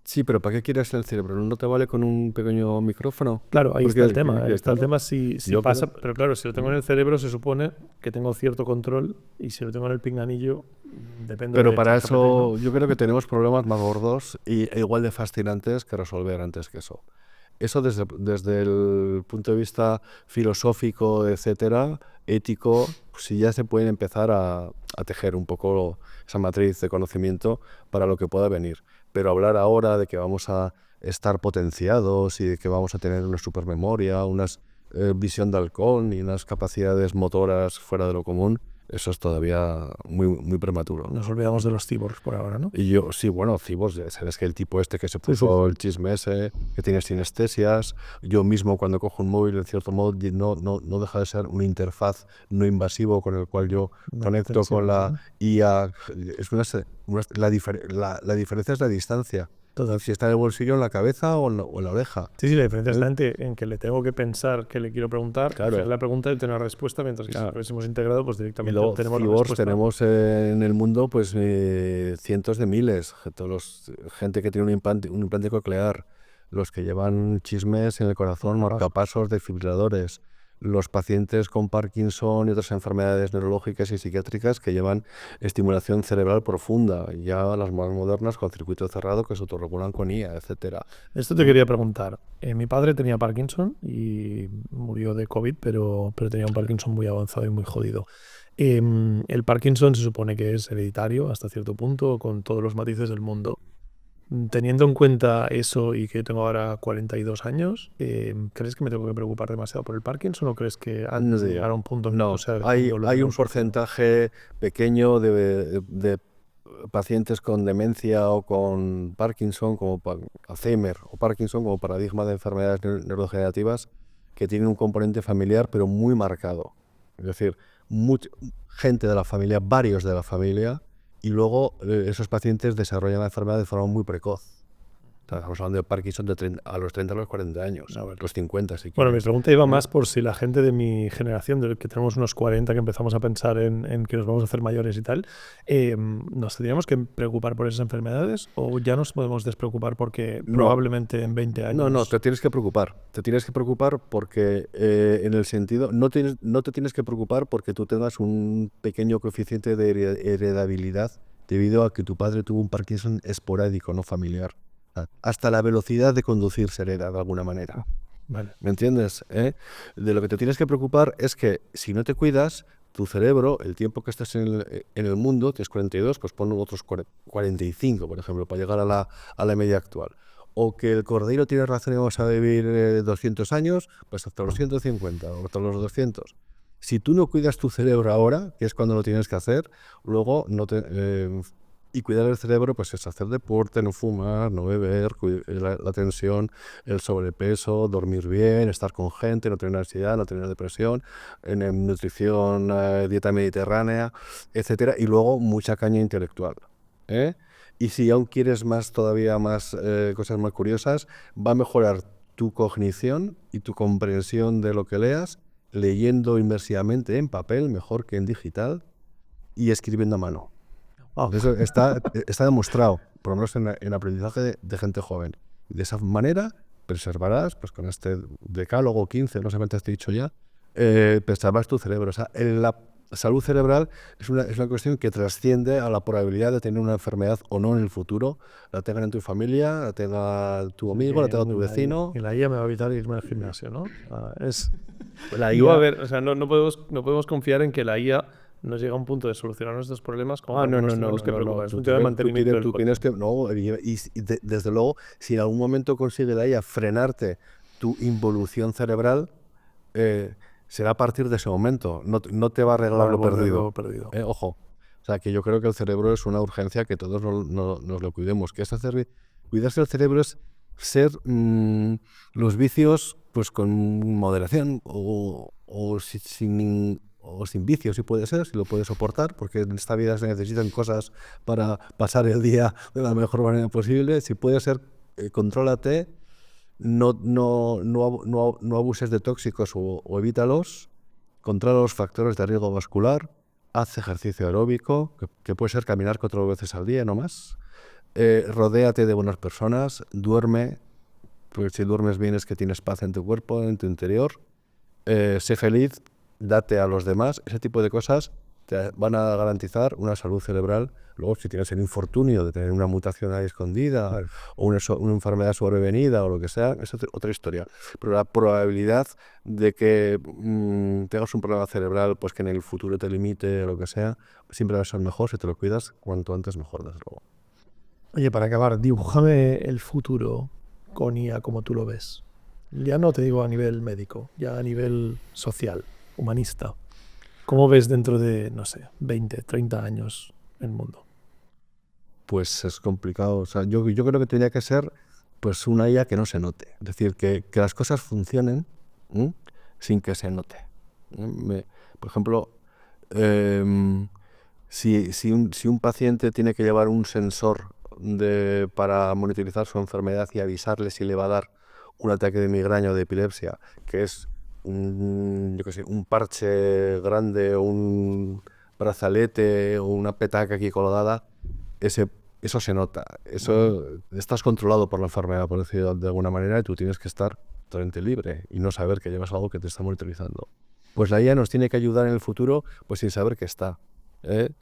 Sí, pero ¿para qué quieres el cerebro? ¿No te vale con un pequeño micrófono? Claro, ahí está el tema. Ahí está el claro, tema si yo pasa. creo- Pero claro, si lo tengo en el cerebro, se supone que tengo cierto control. Y si lo tengo en el pinganillo, depende Pero de para ChatGPT, ¿no? eso yo creo que tenemos problemas más gordos e igual de fascinantes que resolver antes que eso. Eso desde el punto de vista filosófico, etcétera, ético, pues sí ya se pueden empezar a tejer un poco esa matriz de conocimiento para lo que pueda venir. Pero hablar ahora de que vamos a estar potenciados y de que vamos a tener una supermemoria, una visión de halcón y unas capacidades motoras fuera de lo común, eso es todavía muy, muy prematuro. Nos olvidamos de los cyborgs por ahora, ¿no? Y yo, sí, bueno, cibos, sabes que el tipo este que se Sí, puso sí. el chisme ese, que tiene sinestesias, yo mismo cuando cojo un móvil, en cierto modo, no deja de ser una interfaz no invasivo con el cual yo Una conecto extensión, con la ¿no? IA. La diferencia es la distancia. Total. Si está en el bolsillo, en la cabeza o en la oreja. Sí, la diferencia está en que le tengo que pensar qué le quiero preguntar, Claro. hacer la pregunta y tener la respuesta, mientras que si Claro. lo hubiésemos integrado, pues Y directamente luego, tenemos la cyborgs respuesta. tenemos en el mundo pues cientos de miles. Gente que tiene un implante coclear, los que llevan chismes en el corazón, marcapasos, desfibriladores, los pacientes con Parkinson y otras enfermedades neurológicas y psiquiátricas que llevan estimulación cerebral profunda, y ya las más modernas con circuito cerrado que se autorregulan con IA, etcétera. Esto te quería preguntar. Mi padre tenía Parkinson y murió de COVID, pero tenía un Parkinson muy avanzado y muy jodido. El Parkinson se supone que es hereditario hasta cierto punto, con todos los matices del mundo. Teniendo en cuenta eso y que yo tengo ahora 42 años, ¿crees que me tengo que preocupar demasiado por el Parkinson o crees que antes de llegar a un punto en que No, no sea hay definitivo, un porcentaje pequeño de pacientes con demencia o con Parkinson, como Alzheimer o Parkinson, como paradigma de enfermedades neurodegenerativas, que tienen un componente familiar, pero muy marcado. Es decir, gente de la familia, varios de la familia, y luego esos pacientes desarrollan la enfermedad de forma muy precoz. Estamos hablando de Parkinson a los 30, a los 40 años, A ver. los 50 si Bueno, mi quieres. pregunta iba más por si la gente de mi generación, de que tenemos unos 40, que empezamos a pensar en que nos vamos a hacer mayores y tal, ¿nos tendríamos que preocupar por esas enfermedades o ya nos podemos despreocupar porque No. probablemente en 20 años... No, te tienes que preocupar. Te tienes que preocupar porque en el sentido, no te tienes que preocupar porque tú tengas un pequeño coeficiente de heredabilidad debido a que tu padre tuvo un Parkinson esporádico, no familiar. Hasta la velocidad de conducir se hereda de alguna manera. Vale. ¿Me entiendes? De lo que te tienes que preocupar es que si no te cuidas, tu cerebro, el tiempo que estés en el mundo, tienes 42, pues pon otros 45, por ejemplo, para llegar a la media actual. O que el cordero tiene razón y vamos a vivir 200 años, pues hasta los 150 o hasta los 200. Si tú no cuidas tu cerebro ahora, que es cuando lo tienes que hacer, luego no te... y cuidar el cerebro pues es hacer deporte, no fumar, no beber, la tensión, el sobrepeso, dormir bien, estar con gente, no tener ansiedad, no tener depresión, en nutrición, dieta mediterránea, etcétera, y luego mucha caña intelectual. Y si aún quieres todavía más cosas más curiosas, va a mejorar tu cognición y tu comprensión de lo que leas, leyendo inmersivamente en papel, mejor que en digital, y escribiendo a mano. Eso está demostrado, por lo menos en aprendizaje de gente joven. De esa manera preservarás, pues con este decálogo 15, no sé cuántas te he dicho ya, preservarás tu cerebro. O sea, la salud cerebral es una cuestión que trasciende a la probabilidad de tener una enfermedad o no en el futuro, la tengan en tu familia, la tenga tu amigo, la tenga tu vecino. Y la IA me va a evitar irme al gimnasio, ¿no? La Y va a IA, haber, o sea, no podemos confiar en que la IA nos llega a un punto de solucionar nuestros problemas como no, nos tenemos que preocupar. Es un tema de mantenimiento del tú coche. tienes que, no, desde luego, si en algún momento consigue la IA frenarte tu involución cerebral, será a partir de ese momento, no te va a arreglar lo perdido. Ojo, o sea, que yo creo que el cerebro es una urgencia que todos nos lo cuidemos. Que cuidarse del cerebro es ser los vicios pues con moderación o sin vicios, si puede ser, si lo puedes soportar, porque en esta vida se necesitan cosas para pasar el día de la mejor manera posible. Si puede ser, contrólate, no abuses de tóxicos o evítalos, controla los factores de riesgo vascular, haz ejercicio aeróbico, que puede ser caminar 4 veces al día, no más. Rodéate de buenas personas, duerme, porque si duermes bien es que tienes paz en tu cuerpo, en tu interior. Sé feliz, date a los demás. Ese tipo de cosas te van a garantizar una salud cerebral. Luego, si tienes el infortunio de tener una mutación ahí escondida o una enfermedad sobrevenida o lo que sea, es otra historia. Pero la probabilidad de que tengas un problema cerebral, pues que en el futuro te limite o lo que sea, siempre va a ser mejor si te lo cuidas cuanto antes mejor, desde luego. Oye, para acabar, dibújame el futuro con IA como tú lo ves. Ya no te digo a nivel médico, ya a nivel social, humanista. ¿Cómo ves dentro de, no sé, 20, 30 años el mundo? Pues es complicado. O sea, yo creo que tendría que ser pues una IA que no se note. Es decir, que las cosas funcionen sin que se note. Por ejemplo, si un paciente tiene que llevar un sensor para monitorizar su enfermedad y avisarle si le va a dar un ataque de migraña o de epilepsia, que es un parche grande o un brazalete o una petaca aquí colgada, eso se nota. Eso estás controlado por la enfermedad, por decirlo de alguna manera, y tú tienes que estar totalmente libre y no saber que llevas algo que te está monitorizando. Pues la IA nos tiene que ayudar en el futuro, pues sin saber que está.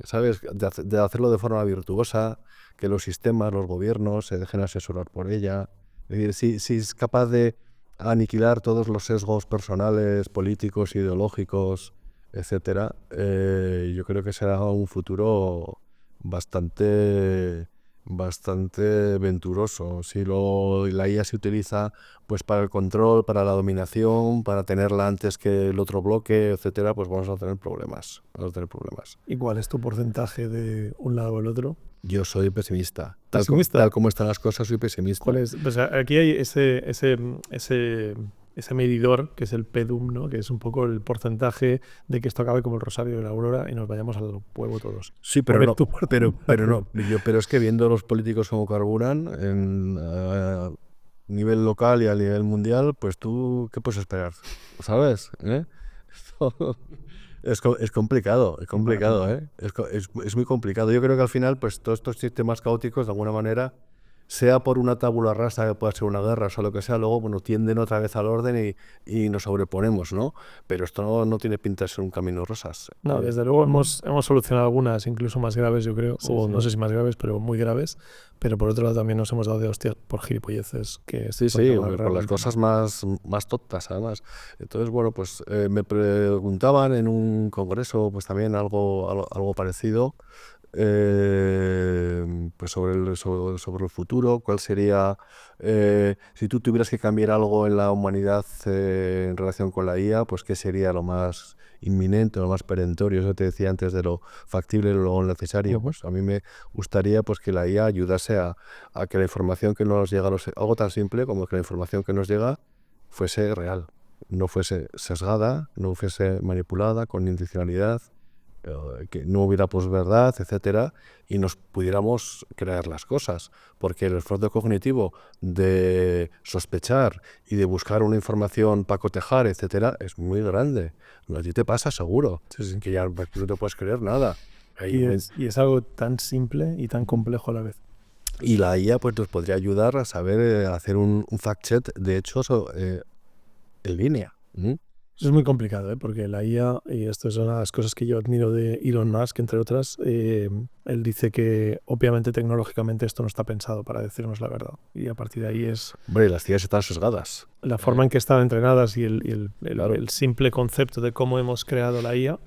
¿Sabes? De hacerlo de forma virtuosa, que los sistemas, los gobiernos se dejen asesorar por ella. Es decir, si es capaz de aniquilar todos los sesgos personales, políticos, ideológicos, etcétera, yo creo que será un futuro bastante venturoso. Si la IA se utiliza pues para el control, para la dominación, para tenerla antes que el otro bloque, etcétera, pues vamos a tener problemas. ¿Y cuál es tu porcentaje de un lado o el otro? Yo soy pesimista. ¿Pesimista? Tal como están las cosas, soy pesimista. ¿Cuál es? Pues aquí hay ese medidor, que es el PEDUM, ¿no? Que es un poco el porcentaje de que esto acabe como el Rosario de la Aurora y nos vayamos al huevo todos. Sí, pero no. Pero es que viendo los políticos como carburan a nivel local y a nivel mundial, pues tú, ¿qué puedes esperar? ¿Sabes? Es complicado, es muy complicado. Yo creo que al final, pues todos estos sistemas caóticos, de alguna manera, sea por una tabula rasa que pueda ser una guerra o sea lo que sea, luego bueno, tienden otra vez al orden y nos sobreponemos, ¿no? Pero esto no tiene pinta de ser un camino rosas. No, desde luego hemos solucionado algunas, incluso más graves, yo creo, no sé si más graves, pero muy graves. Pero por otro lado también nos hemos dado de hostias por gilipolleces. Por las cosas más tontas, además. Entonces, bueno, pues me preguntaban en un congreso, pues también algo parecido, pues sobre el futuro, cuál sería, si tú tuvieras que cambiar algo en la humanidad en relación con la IA, pues qué sería lo más inminente, lo más perentorio. Eso te decía antes de lo factible, lo necesario. Pues a mí me gustaría pues que la IA ayudase a que la información que nos llega, algo tan simple como que la información que nos llega fuese real, no fuese sesgada, no fuese manipulada con intencionalidad, que no hubiera posverdad, etcétera, y nos pudiéramos creer las cosas, porque el esfuerzo cognitivo de sospechar y de buscar una información para cotejar, etcétera, es muy grande. A ti te pasa seguro, que ya no te puedes creer nada. Y es algo tan simple y tan complejo a la vez. Y la IA pues nos podría ayudar a saber hacer un fact-check de hechos en línea. O Eso es muy complicado, porque la IA, y esto es una de las cosas que yo admiro de Elon Musk, entre otras, él dice que obviamente tecnológicamente esto no está pensado para decirnos la verdad. Y a partir de ahí es Hombre, las CIAs están sesgadas. la forma en que están entrenadas y Claro. el simple concepto de cómo hemos creado la IA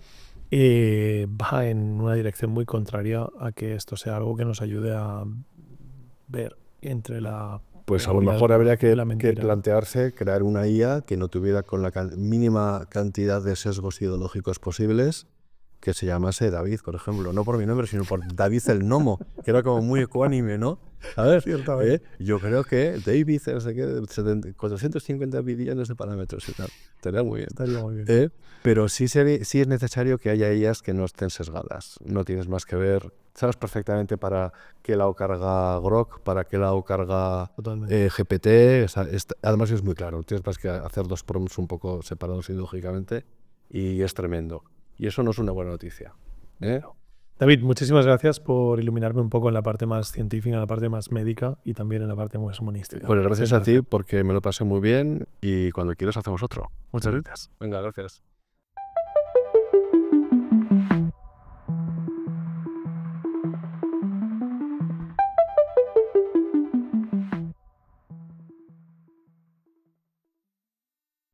va en una dirección muy contraria a que esto sea algo que nos ayude a ver entre la... Pues a lo realidad mejor habría y que la mentira. plantearse crear una IA que no tuviera con la mínima cantidad de sesgos ideológicos posibles, que se llamase David, por ejemplo. No por mi nombre, sino por David el Gnomo, que era como muy ecuánime, ¿no? A ver, Ciertamente. yo creo que David, no sé qué, 450 billones de parámetros y tal. Estaría muy bien. Estaría muy bien. Pero sí es necesario que haya IAs que no estén sesgadas. No tienes más que ver. Sabes perfectamente para qué lado carga Grok, para qué lado carga Totalmente. GPT. O sea, además es muy claro. Tienes más que hacer dos prompts un poco separados ideológicamente y es tremendo. Y eso no es una buena noticia. David, muchísimas gracias por iluminarme un poco en la parte más científica, en la parte más médica y también en la parte más humanística. Pues gracias Un a ti placer. porque me lo pasé muy bien y cuando quieras hacemos otro. Muchas gracias. Venga, gracias.